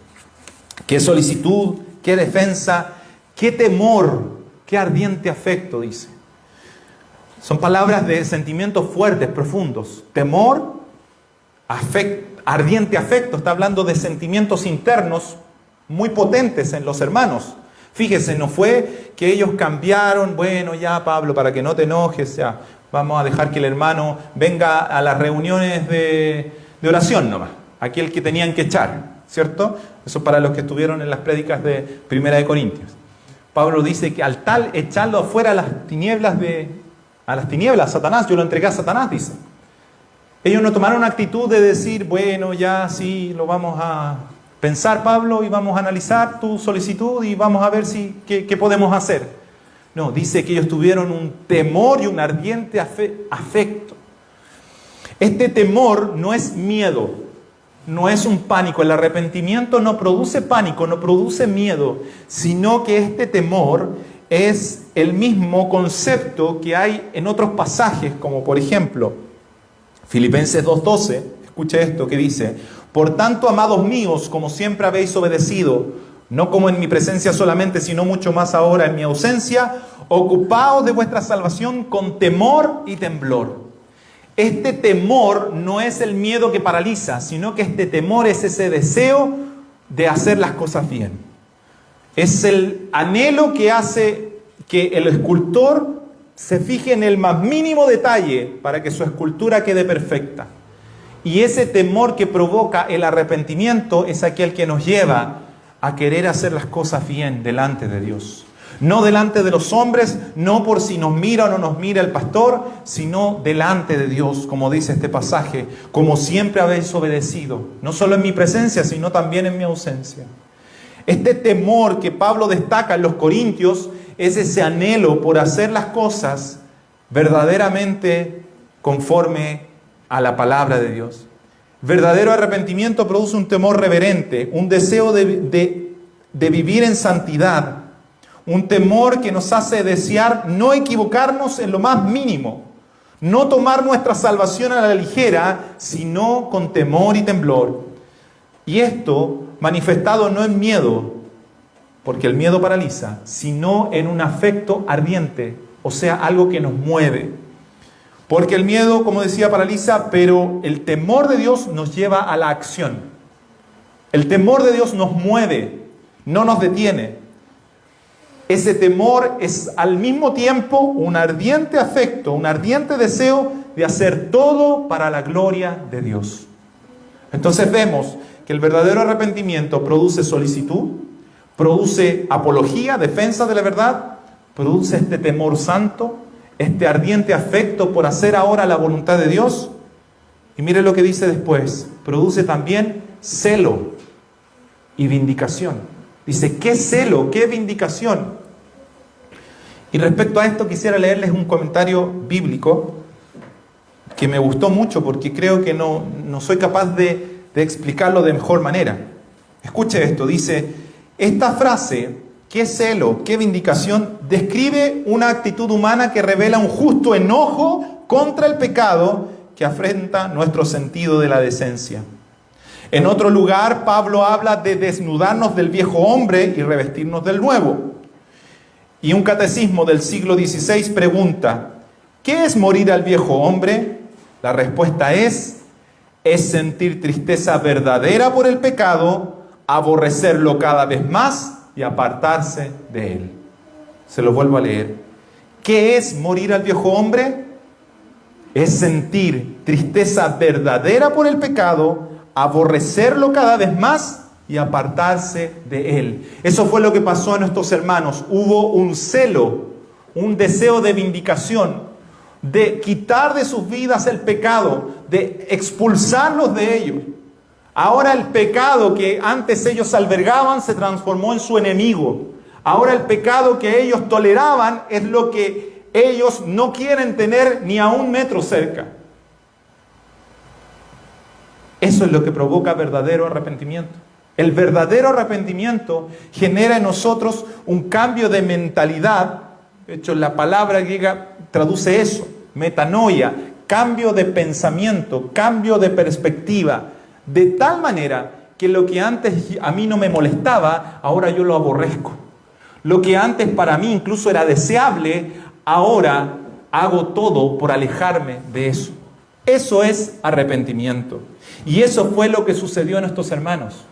Qué solicitud, qué defensa, qué temor, qué ardiente afecto, dice. Son palabras de sentimientos fuertes, profundos. Temor, ardiente afecto. Está hablando de sentimientos internos muy potentes en los hermanos. Fíjese, no fue que ellos cambiaron, bueno, ya Pablo, para que no te enojes, ya vamos a dejar que el hermano venga a las reuniones de oración nomás, aquel que tenían que echar. ¿Cierto? Eso para los que estuvieron en las prédicas de Primera de Corintios. Pablo dice que al tal echarlo afuera a las tinieblas, Satanás, yo lo entregué a Satanás, dice. Ellos no tomaron una actitud de decir, bueno, ya sí, lo vamos a pensar, Pablo, y vamos a analizar tu solicitud y vamos a ver qué podemos hacer. No, dice que ellos tuvieron un temor y un ardiente afecto. Este temor no es miedo. No es un pánico. El arrepentimiento no produce pánico, no produce miedo, sino que este temor es el mismo concepto que hay en otros pasajes, como por ejemplo, Filipenses 2:12, escuche esto que dice, por tanto, amados míos, como siempre habéis obedecido, no como en mi presencia solamente, sino mucho más ahora en mi ausencia, ocupaos de vuestra salvación con temor y temblor. Este temor no es el miedo que paraliza, sino que este temor es ese deseo de hacer las cosas bien. Es el anhelo que hace que el escultor se fije en el más mínimo detalle para que su escultura quede perfecta. Y ese temor que provoca el arrepentimiento es aquel que nos lleva a querer hacer las cosas bien delante de Dios. No delante de los hombres, no por si nos mira o no nos mira el pastor, sino delante de Dios, como dice este pasaje, como siempre habéis obedecido, no solo en mi presencia, sino también en mi ausencia. Este temor que Pablo destaca en los Corintios es ese anhelo por hacer las cosas verdaderamente conforme a la palabra de Dios. Verdadero arrepentimiento produce un temor reverente, un deseo de vivir en santidad. Un temor que nos hace desear no equivocarnos en lo más mínimo, no tomar nuestra salvación a la ligera, sino con temor y temblor. Y esto manifestado no en miedo, porque el miedo paraliza, sino en un afecto ardiente, o sea, algo que nos mueve. Porque el miedo, como decía, paraliza, pero el temor de Dios nos lleva a la acción. El temor de Dios nos mueve, no nos detiene. Ese temor es al mismo tiempo un ardiente afecto, un ardiente deseo de hacer todo para la gloria de Dios. Entonces vemos que el verdadero arrepentimiento produce solicitud, produce apología, defensa de la verdad, produce este temor santo, este ardiente afecto por hacer ahora la voluntad de Dios. Y mire lo que dice después, produce también celo y vindicación. Dice, ¿qué celo? ¿Qué vindicación? Y respecto a esto quisiera leerles un comentario bíblico que me gustó mucho porque creo que no soy capaz de explicarlo de mejor manera. Escuche esto, dice, esta frase, qué celo, qué vindicación, describe una actitud humana que revela un justo enojo contra el pecado que afrenta nuestro sentido de la decencia. En otro lugar, Pablo habla de desnudarnos del viejo hombre y revestirnos del nuevo. Y un catecismo del siglo XVI pregunta, ¿qué es morir al viejo hombre? La respuesta es sentir tristeza verdadera por el pecado, aborrecerlo cada vez más y apartarse de él. Se lo vuelvo a leer. ¿Qué es morir al viejo hombre? Es sentir tristeza verdadera por el pecado, aborrecerlo cada vez más y apartarse de él. Eso fue lo que pasó a nuestros hermanos. Hubo un celo, un deseo de vindicación, de quitar de sus vidas el pecado, de expulsarlos de ellos. Ahora el pecado que antes ellos albergaban se transformó en su enemigo. Ahora el pecado que ellos toleraban es lo que ellos no quieren tener ni a un metro cerca. Eso es lo que provoca verdadero arrepentimiento. El verdadero arrepentimiento genera en nosotros un cambio de mentalidad. De hecho, la palabra griega traduce eso, metanoia, cambio de pensamiento, cambio de perspectiva, de tal manera que lo que antes a mí no me molestaba, ahora yo lo aborrezco. Lo que antes para mí incluso era deseable, ahora hago todo por alejarme de eso. Eso es arrepentimiento. Y eso fue lo que sucedió a nuestros hermanos.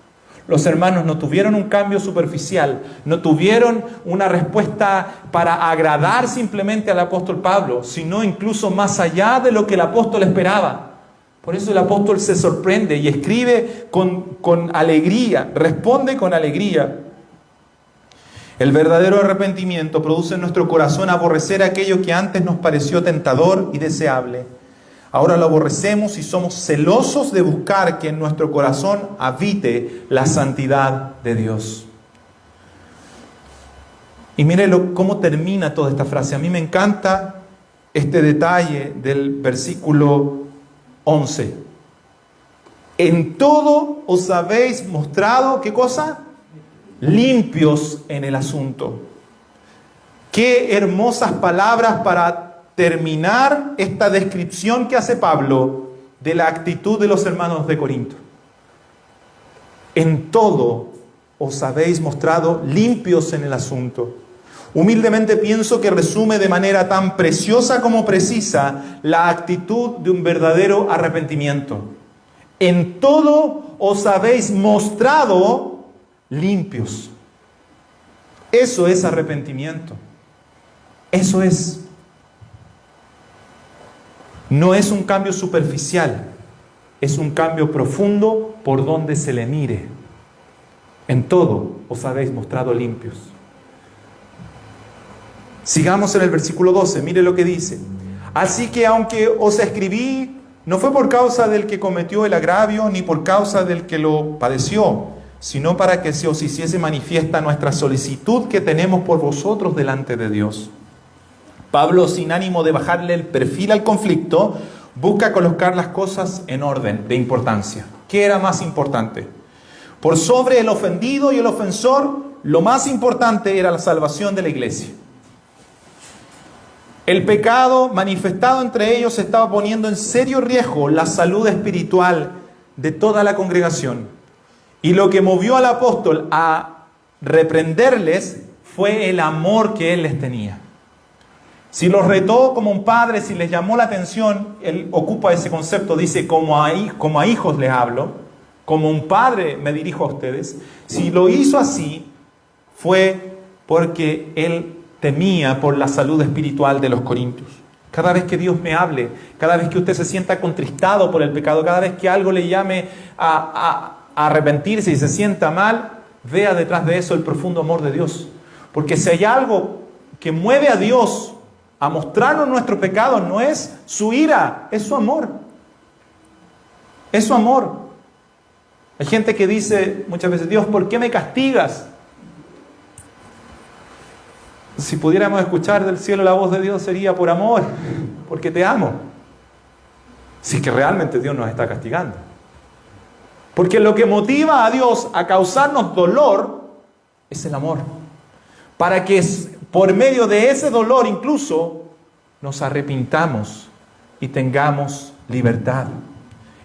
Los hermanos no tuvieron un cambio superficial, no tuvieron una respuesta para agradar simplemente al apóstol Pablo, sino incluso más allá de lo que el apóstol esperaba. Por eso el apóstol se sorprende y escribe con alegría, responde con alegría. El verdadero arrepentimiento produce en nuestro corazón aborrecer aquello que antes nos pareció tentador y deseable. Ahora lo aborrecemos y somos celosos de buscar que en nuestro corazón habite la santidad de Dios. Y mire cómo termina toda esta frase. A mí me encanta este detalle del versículo 11. En todo os habéis mostrado, ¿qué cosa? Limpios en el asunto. Qué hermosas palabras para terminar esta descripción que hace Pablo de la actitud de los hermanos de Corinto. En todo os habéis mostrado limpios en el asunto. Humildemente pienso que resume de manera tan preciosa como precisa la actitud de un verdadero arrepentimiento. En todo os habéis mostrado limpios. Eso es arrepentimiento. Eso es. No es un cambio superficial, es un cambio profundo por donde se le mire. En todo os habéis mostrado limpios. Sigamos en el versículo 12, mire lo que dice. Así que aunque os escribí, no fue por causa del que cometió el agravio, ni por causa del que lo padeció, sino para que se os hiciese manifiesta nuestra solicitud que tenemos por vosotros delante de Dios. Pablo, sin ánimo de bajarle el perfil al conflicto, busca colocar las cosas en orden de importancia. ¿Qué era más importante? Por sobre el ofendido y el ofensor, lo más importante era la salvación de la iglesia. El pecado manifestado entre ellos estaba poniendo en serio riesgo la salud espiritual de toda la congregación. Y lo que movió al apóstol a reprenderles fue el amor que él les tenía. Si los retó como un padre, si les llamó la atención, él ocupa ese concepto, dice, como a hijos les hablo, como un padre me dirijo a ustedes. Si lo hizo así, fue porque él temía por la salud espiritual de los corintios. Cada vez que Dios me hable, cada vez que usted se sienta contristado por el pecado, cada vez que algo le llame a arrepentirse y se sienta mal, vea detrás de eso el profundo amor de Dios. Porque si hay algo que mueve a Dios a mostrarnos nuestro pecado, no es su ira, es su amor. Es su amor. Hay gente que dice muchas veces, Dios, ¿por qué me castigas? Si pudiéramos escuchar del cielo la voz de Dios, sería por amor, porque te amo. Si es que realmente Dios nos está castigando. Porque lo que motiva a Dios a causarnos dolor es el amor. Para que por medio de ese dolor incluso nos arrepintamos y tengamos libertad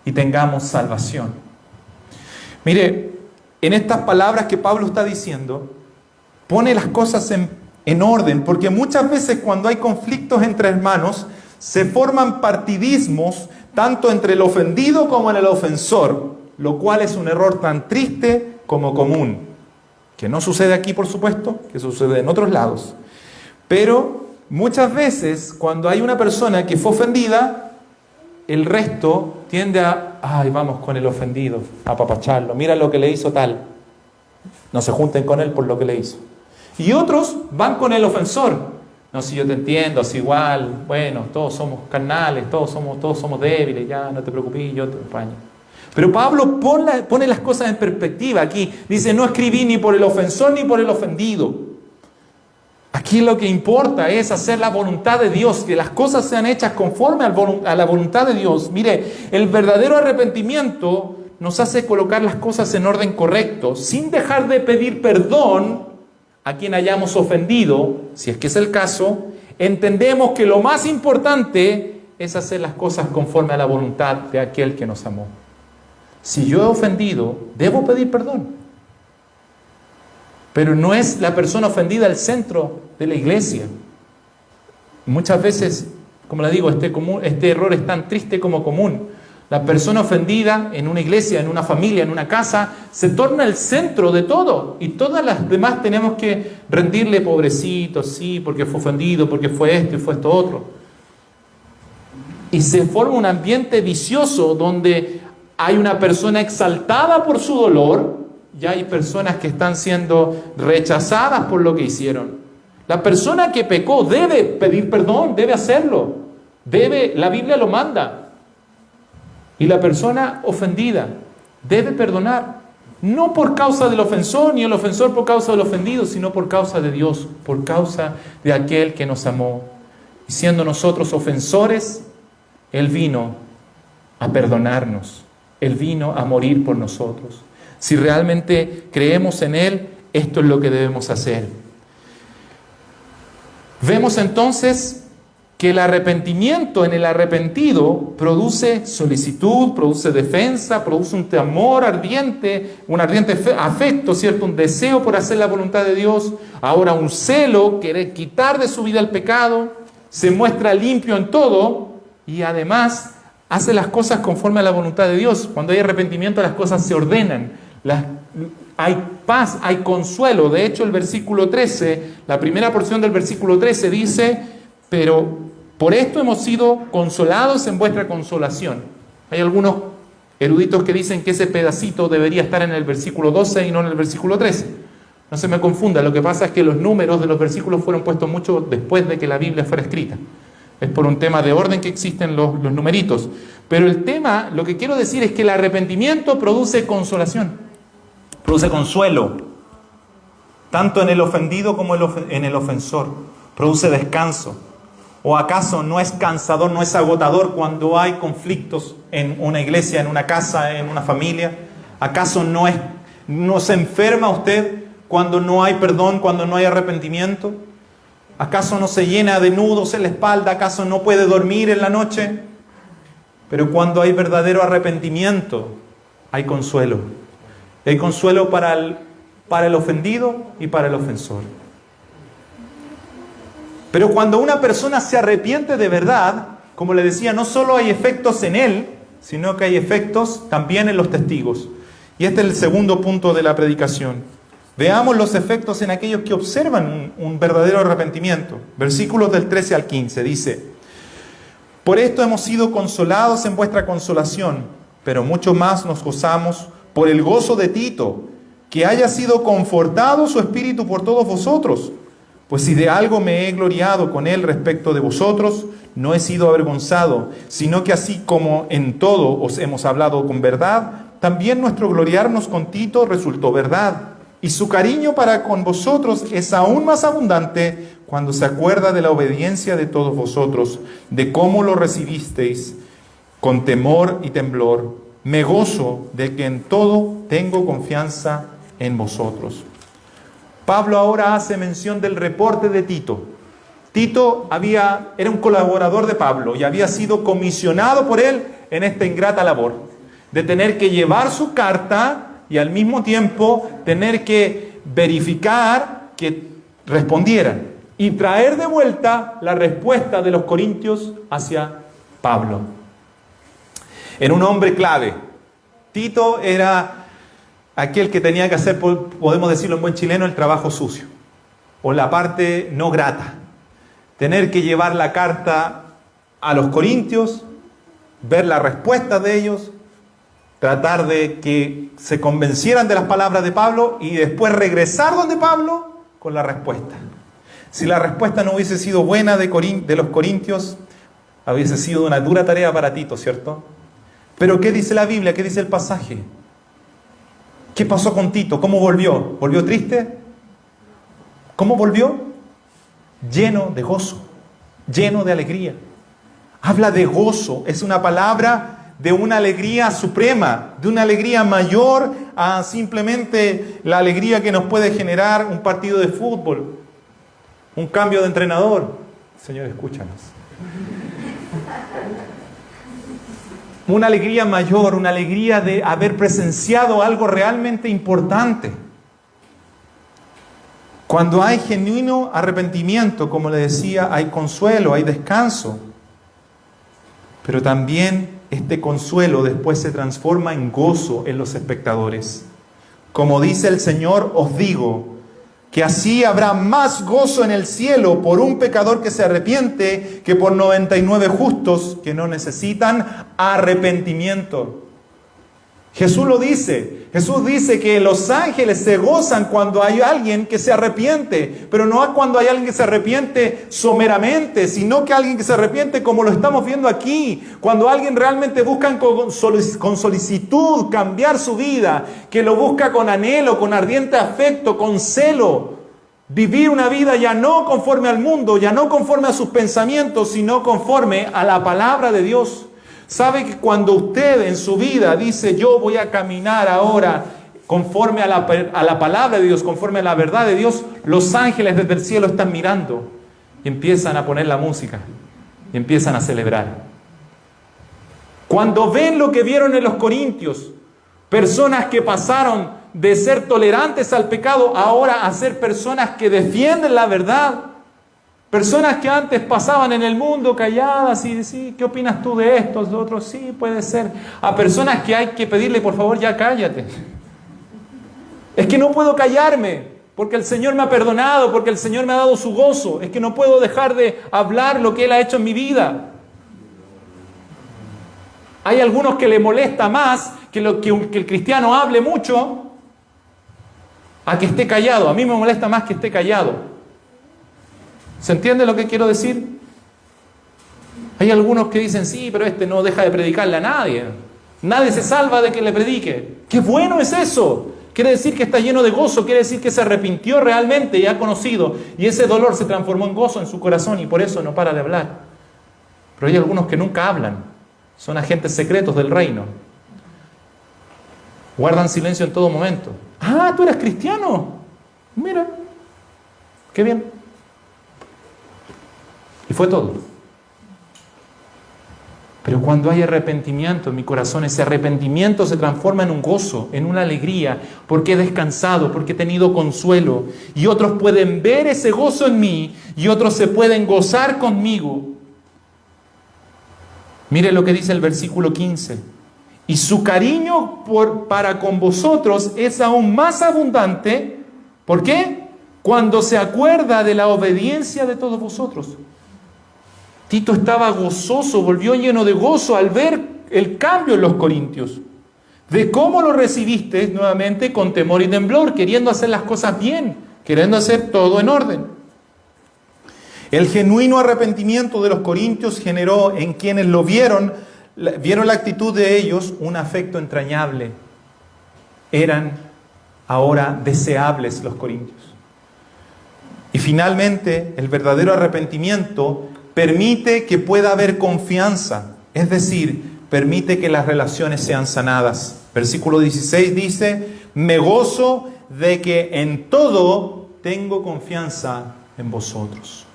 y tengamos salvación. Mire, en estas palabras que Pablo está diciendo, pone las cosas en orden, porque muchas veces cuando hay conflictos entre hermanos, se forman partidismos tanto entre el ofendido como en el ofensor, lo cual es un error tan triste como común, que no sucede aquí, por supuesto, que sucede en otros lados. Pero muchas veces cuando hay una persona que fue ofendida, el resto tiende ay, vamos con el ofendido, a apapacharlo, mira lo que le hizo tal. No se junten con él por lo que le hizo. Y otros van con el ofensor. No, si yo te entiendo, es igual, bueno, todos somos carnales, todos somos débiles, ya no te preocupes, yo te acompaño. Pero Pablo pone las cosas en perspectiva aquí. Dice, no escribí ni por el ofensor ni por el ofendido. Aquí lo que importa es hacer la voluntad de Dios, que las cosas sean hechas conforme a la voluntad de Dios. Mire, el verdadero arrepentimiento nos hace colocar las cosas en orden correcto, sin dejar de pedir perdón a quien hayamos ofendido. Si es que es el caso, entendemos que lo más importante es hacer las cosas conforme a la voluntad de aquel que nos amó. Si yo he ofendido, debo pedir perdón. Pero no es la persona ofendida el centro de la iglesia. Muchas veces, como le digo, este error es tan triste como común. La persona ofendida en una iglesia, en una familia, en una casa, se torna el centro de todo. Y todas las demás tenemos que rendirle pobrecito, sí, porque fue ofendido, porque fue esto y fue esto otro. Y se forma un ambiente vicioso donde hay una persona exaltada por su dolor y hay personas que están siendo rechazadas por lo que hicieron. La persona que pecó debe pedir perdón, debe hacerlo. La Biblia lo manda. Y la persona ofendida debe perdonar. No por causa del ofensor, ni el ofensor por causa del ofendido, sino por causa de Dios, por causa de aquel que nos amó. Y siendo nosotros ofensores, Él vino a perdonarnos. Él vino a morir por nosotros. Si realmente creemos en Él, esto es lo que debemos hacer. Vemos entonces que el arrepentimiento en el arrepentido produce solicitud, produce defensa, produce un temor ardiente, un ardiente afecto, ¿cierto? Un deseo por hacer la voluntad de Dios. Ahora un celo, querer quitar de su vida el pecado, se muestra limpio en todo y además hace las cosas conforme a la voluntad de Dios. Cuando hay arrepentimiento, las cosas se ordenan. Hay paz, hay consuelo. De hecho, el versículo 13, la primera porción del versículo 13 dice, pero por esto hemos sido consolados en vuestra consolación. Hay algunos eruditos que dicen que ese pedacito debería estar en el versículo 12 y no en el versículo 13. No se me confunda, lo que pasa es que los números de los versículos fueron puestos mucho después de que la Biblia fuera escrita. Es por un tema de orden que existen los numeritos. Pero el tema, lo que quiero decir es que el arrepentimiento produce consolación, produce consuelo, tanto en el ofendido como en el ofensor. Produce descanso. ¿O acaso no es cansador, no es agotador cuando hay conflictos en una iglesia, en una casa, en una familia? ¿Acaso no se enferma usted cuando no hay perdón, cuando no hay arrepentimiento? ¿Acaso no se llena de nudos en la espalda? ¿Acaso no puede dormir en la noche? Pero cuando hay verdadero arrepentimiento, hay consuelo. Hay consuelo para el ofendido y para el ofensor. Pero cuando una persona se arrepiente de verdad, como le decía, no solo hay efectos en él, sino que hay efectos también en los testigos. Y este es el segundo punto de la predicación. Veamos los efectos en aquellos que observan un verdadero arrepentimiento. Versículos del 13 al 15 dice: Por esto hemos sido consolados en vuestra consolación, pero mucho más nos gozamos por el gozo de Tito, que haya sido confortado su espíritu por todos vosotros. Pues si de algo me he gloriado con él respecto de vosotros, no he sido avergonzado, sino que así como en todo os hemos hablado con verdad, también nuestro gloriarnos con Tito resultó verdad. Y su cariño para con vosotros es aún más abundante cuando se acuerda de la obediencia de todos vosotros, de cómo lo recibisteis con temor y temblor. Me gozo de que en todo tengo confianza en vosotros. Pablo ahora hace mención del reporte de Tito. Tito era un colaborador de Pablo y había sido comisionado por él en esta ingrata labor de tener que llevar su carta y al mismo tiempo tener que verificar que respondieran y traer de vuelta la respuesta de los corintios hacia Pablo. Era un hombre clave. Tito era aquel que tenía que hacer, podemos decirlo en buen chileno, el trabajo sucio o la parte no grata. Tener que llevar la carta a los corintios, ver la respuesta de ellos, tratar de que se convencieran de las palabras de Pablo y después regresar donde Pablo con la respuesta. Si la respuesta no hubiese sido buena de los corintios, hubiese sido una dura tarea para Tito, ¿cierto? Pero ¿qué dice la Biblia? ¿Qué dice el pasaje? ¿Qué pasó con Tito? ¿Cómo volvió? ¿Volvió triste? ¿Cómo volvió? Lleno de gozo, lleno de alegría. Habla de gozo, es una palabra de una alegría suprema, de una alegría mayor a simplemente la alegría que nos puede generar un partido de fútbol, un cambio de entrenador. Señor, escúchanos. Una alegría mayor, una alegría de haber presenciado algo realmente importante. Cuando hay genuino arrepentimiento, como le decía, hay consuelo, hay descanso. Pero también este consuelo después se transforma en gozo en los espectadores. Como dice el Señor, os digo que así habrá más gozo en el cielo por un pecador que se arrepiente que por 99 justos que no necesitan arrepentimiento. Jesús lo dice. Jesús dice que los ángeles se gozan cuando hay alguien que se arrepiente, pero no cuando hay alguien que se arrepiente someramente, sino que alguien que se arrepiente como lo estamos viendo aquí, cuando alguien realmente busca con solicitud cambiar su vida, que lo busca con anhelo, con ardiente afecto, con celo, vivir una vida ya no conforme al mundo, ya no conforme a sus pensamientos, sino conforme a la palabra de Dios. ¿Sabe que cuando usted en su vida dice, yo voy a caminar ahora conforme a la palabra de Dios, conforme a la verdad de Dios, los ángeles desde el cielo están mirando y empiezan a poner la música y empiezan a celebrar? Cuando ven lo que vieron en los corintios, personas que pasaron de ser tolerantes al pecado ahora a ser personas que defienden la verdad, personas que antes pasaban en el mundo calladas y decían, ¿qué opinas tú de esto? De otros, sí, puede ser. A personas que hay que pedirle, por favor, ya cállate. Es que no puedo callarme, porque el Señor me ha perdonado, porque el Señor me ha dado su gozo. Es que no puedo dejar de hablar lo que Él ha hecho en mi vida. Hay algunos que le molesta más que el cristiano hable mucho a que esté callado. A mí me molesta más que esté callado. ¿Se entiende lo que quiero decir? Hay algunos que dicen, sí, pero este no deja de predicarle a nadie. Nadie se salva de que le predique. ¡Qué bueno es eso! Quiere decir que está lleno de gozo, quiere decir que se arrepintió realmente y ha conocido. Y ese dolor se transformó en gozo en su corazón y por eso no para de hablar. Pero hay algunos que nunca hablan. Son agentes secretos del reino. Guardan silencio en todo momento. ¡Ah, tú eres cristiano! Mira, qué bien. Y fue todo. Pero cuando hay arrepentimiento en mi corazón, ese arrepentimiento se transforma en un gozo, en una alegría, porque he descansado, porque he tenido consuelo. Y otros pueden ver ese gozo en mí y otros se pueden gozar conmigo. Mire lo que dice el versículo 15. Y su cariño para con vosotros es aún más abundante. ¿Por qué? Cuando se acuerda de la obediencia de todos vosotros. Tito estaba gozoso, volvió lleno de gozo al ver el cambio en los corintios. De cómo lo recibiste nuevamente con temor y temblor, queriendo hacer las cosas bien, queriendo hacer todo en orden. El genuino arrepentimiento de los corintios generó en quienes lo vieron la actitud de ellos un afecto entrañable. Eran ahora deseables los corintios. Y finalmente, el verdadero arrepentimiento permite que pueda haber confianza, es decir, permite que las relaciones sean sanadas. Versículo 16 dice: me gozo de que en todo tengo confianza en vosotros.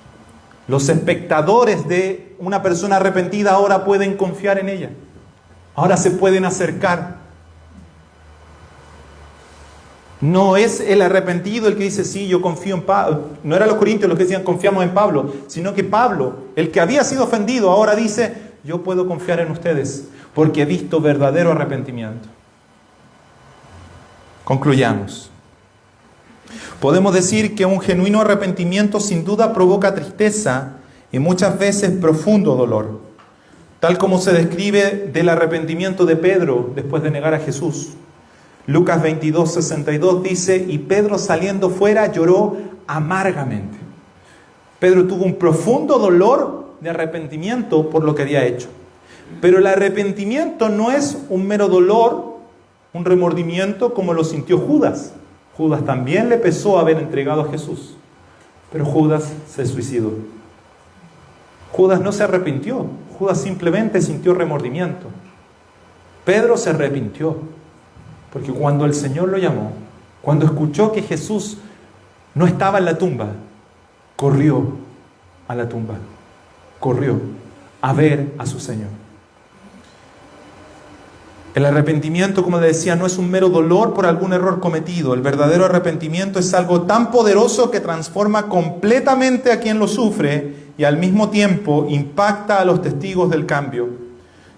Los espectadores de una persona arrepentida ahora pueden confiar en ella. Ahora se pueden acercar. No es el arrepentido el que dice, sí, yo confío en Pablo. No eran los corintios los que decían, confiamos en Pablo, sino que Pablo, el que había sido ofendido, ahora dice, yo puedo confiar en ustedes, porque he visto verdadero arrepentimiento. Concluyamos. Podemos decir que un genuino arrepentimiento sin duda provoca tristeza y muchas veces profundo dolor, tal como se describe del arrepentimiento de Pedro después de negar a Jesús. Lucas 22:62 dice, y Pedro saliendo fuera lloró amargamente. Pedro tuvo un profundo dolor de arrepentimiento por lo que había hecho. Pero el arrepentimiento no es un mero dolor, un remordimiento como lo sintió Judas. Judas también le pesó haber entregado a Jesús, pero Judas se suicidó. Judas no se arrepintió, Judas simplemente sintió remordimiento. Pedro se arrepintió, porque cuando el Señor lo llamó, cuando escuchó que Jesús no estaba en la tumba, corrió a la tumba, corrió a ver a su Señor. El arrepentimiento, como le decía, no es un mero dolor por algún error cometido. El verdadero arrepentimiento es algo tan poderoso que transforma completamente a quien lo sufre y al mismo tiempo impacta a los testigos del cambio.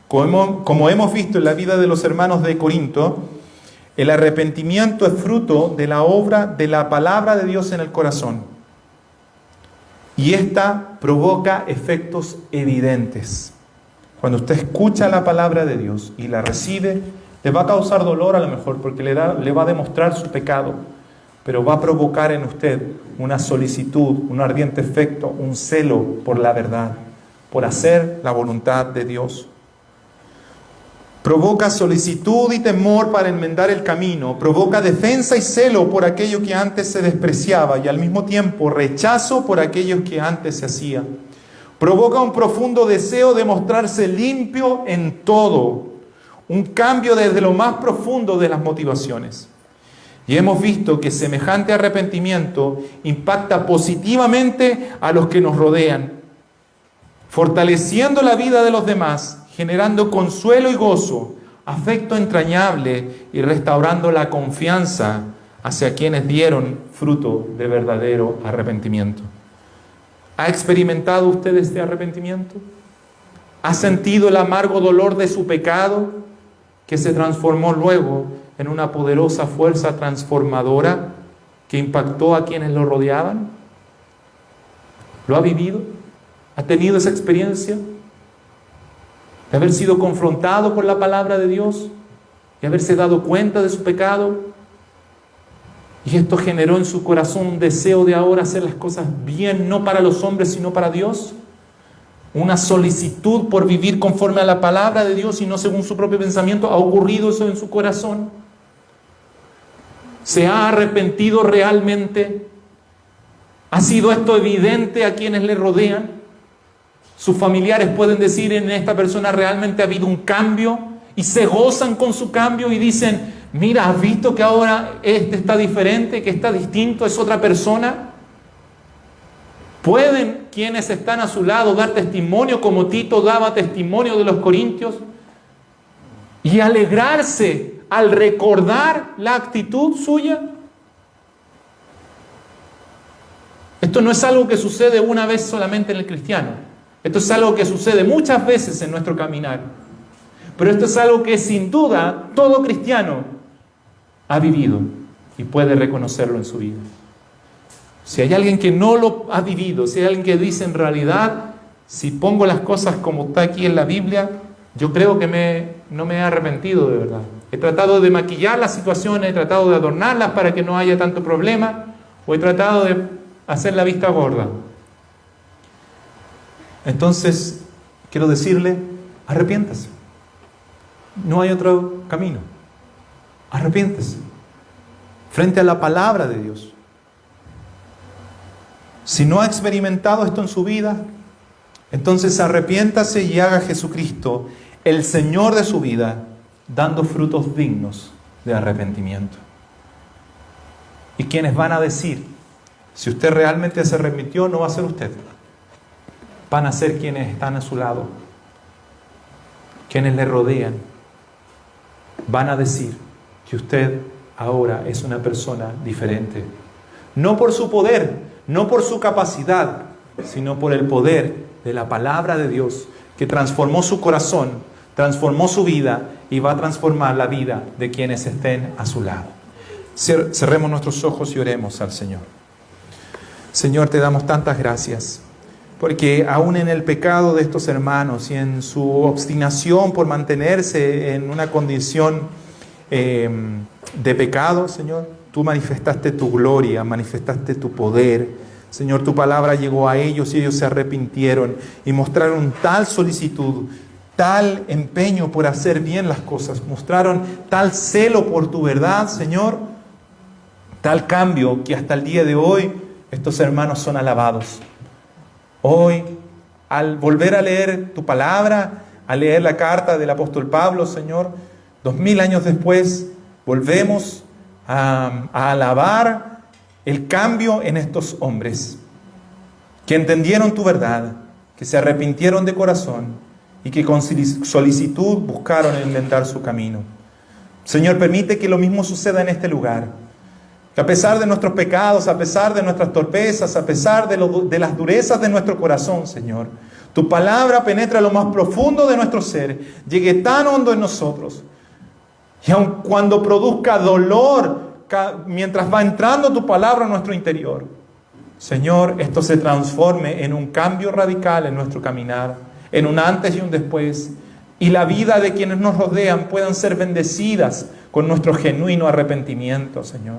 Como hemos visto en la vida de los hermanos de Corinto, el arrepentimiento es fruto de la obra de la palabra de Dios en el corazón. Y esta provoca efectos evidentes. Cuando usted escucha la palabra de Dios y la recibe, le va a causar dolor a lo mejor porque le va a demostrar su pecado, pero va a provocar en usted una solicitud, un ardiente afecto, un celo por la verdad, por hacer la voluntad de Dios. Provoca solicitud y temor para enmendar el camino, provoca defensa y celo por aquello que antes se despreciaba y al mismo tiempo rechazo por aquellos que antes se hacía. Provoca un profundo deseo de mostrarse limpio en todo, un cambio desde lo más profundo de las motivaciones. Y hemos visto que semejante arrepentimiento impacta positivamente a los que nos rodean, fortaleciendo la vida de los demás, generando consuelo y gozo, afecto entrañable y restaurando la confianza hacia quienes dieron fruto de verdadero arrepentimiento. ¿Ha experimentado usted este arrepentimiento? ¿Ha sentido el amargo dolor de su pecado que se transformó luego en una poderosa fuerza transformadora que impactó a quienes lo rodeaban? ¿Lo ha vivido? ¿Ha tenido esa experiencia de haber sido confrontado por la palabra de Dios y haberse dado cuenta de su pecado? Y esto generó en su corazón un deseo de ahora hacer las cosas bien, no para los hombres, sino para Dios. Una solicitud por vivir conforme a la palabra de Dios y no según su propio pensamiento. ¿Ha ocurrido eso en su corazón? ¿Se ha arrepentido realmente? ¿Ha sido esto evidente a quienes le rodean? Sus familiares pueden decir, en esta persona realmente ha habido un cambio, y se gozan con su cambio y dicen, mira, ¿has visto que ahora este está diferente, que está distinto, es otra persona? ¿Pueden quienes están a su lado dar testimonio como Tito daba testimonio de los corintios y alegrarse al recordar la actitud suya? Esto no es algo que sucede una vez solamente en el cristiano. Esto es algo que sucede muchas veces en nuestro caminar. Pero esto es algo que sin duda todo cristiano ha vivido y puede reconocerlo en su vida. Si hay alguien que no lo ha vivido, si hay alguien que dice en realidad si pongo las cosas como está aquí en la Biblia, yo creo que no me he arrepentido de verdad. He tratado de maquillar las situaciones, he tratado de adornarlas para que no haya tanto problema, o he tratado de hacer la vista gorda. Entonces, quiero decirle, arrepiéntase. No hay otro camino. Arrepiéntase. Frente a la palabra de Dios. Si no ha experimentado esto en su vida, entonces arrepiéntase y haga a Jesucristo el Señor de su vida, dando frutos dignos de arrepentimiento. Y quienes van a decir, si usted realmente se arrepintió, no va a ser usted. Van a ser quienes están a su lado, quienes le rodean. Van a decir que usted ahora es una persona diferente. No por su poder, no por su capacidad, sino por el poder de la palabra de Dios que transformó su corazón, transformó su vida y va a transformar la vida de quienes estén a su lado. Cerremos nuestros ojos y oremos al Señor. Señor, te damos tantas gracias, porque aún en el pecado de estos hermanos y en su obstinación por mantenerse en una condición de pecado, Señor, tú manifestaste tu gloria, manifestaste tu poder. Señor, tu palabra llegó a ellos y ellos se arrepintieron y mostraron tal solicitud, tal empeño por hacer bien las cosas, mostraron tal celo por tu verdad, Señor, tal cambio que hasta el día de hoy estos hermanos son alabados. Hoy, al volver a leer tu palabra, a leer la carta del apóstol Pablo, Señor, 2000 años después, volvemos a alabar el cambio en estos hombres que entendieron tu verdad, que se arrepintieron de corazón y que con solicitud buscaron enmendar su camino. Señor, permite que lo mismo suceda en este lugar, que a pesar de nuestros pecados, a pesar de nuestras torpezas, a pesar de las durezas de nuestro corazón, Señor, tu palabra penetra lo más profundo de nuestro ser, llegue tan hondo en nosotros, y aun cuando produzca dolor mientras va entrando tu palabra en nuestro interior, Señor, esto se transforme en un cambio radical en nuestro caminar, en un antes y un después, y la vida de quienes nos rodean puedan ser bendecidas con nuestro genuino arrepentimiento, Señor.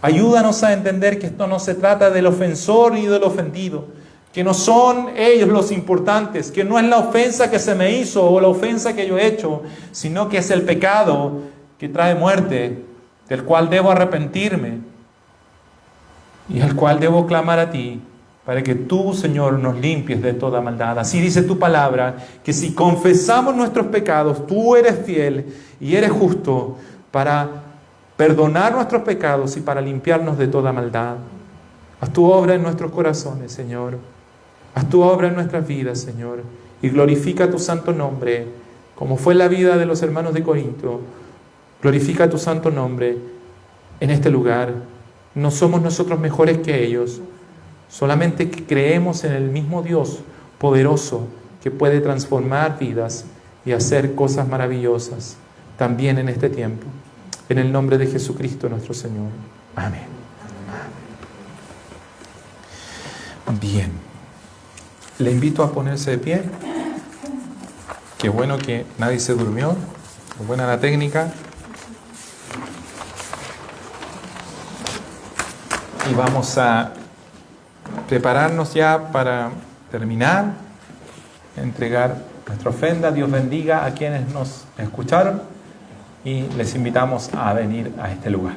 Ayúdanos a entender que esto no se trata del ofensor ni del ofendido, que no son ellos los importantes, que no es la ofensa que se me hizo o la ofensa que yo he hecho, sino que es el pecado que trae muerte, del cual debo arrepentirme y al cual debo clamar a ti para que tú, Señor, nos limpies de toda maldad. Así dice tu palabra, que si confesamos nuestros pecados, tú eres fiel y eres justo para perdonar nuestros pecados y para limpiarnos de toda maldad. Haz tu obra en nuestros corazones, Señor. Haz tu obra en nuestras vidas, Señor. Y glorifica tu santo nombre, como fue la vida de los hermanos de Corinto. Glorifica tu santo nombre en este lugar. No somos nosotros mejores que ellos, solamente que creemos en el mismo Dios poderoso que puede transformar vidas y hacer cosas maravillosas también en este tiempo. En el nombre de Jesucristo nuestro Señor. Amén. Bien. Le invito a ponerse de pie. Qué bueno que nadie se durmió. Buena la técnica. Y vamos a prepararnos ya para terminar, entregar nuestra ofrenda. Dios bendiga a quienes nos escucharon y les invitamos a venir a este lugar.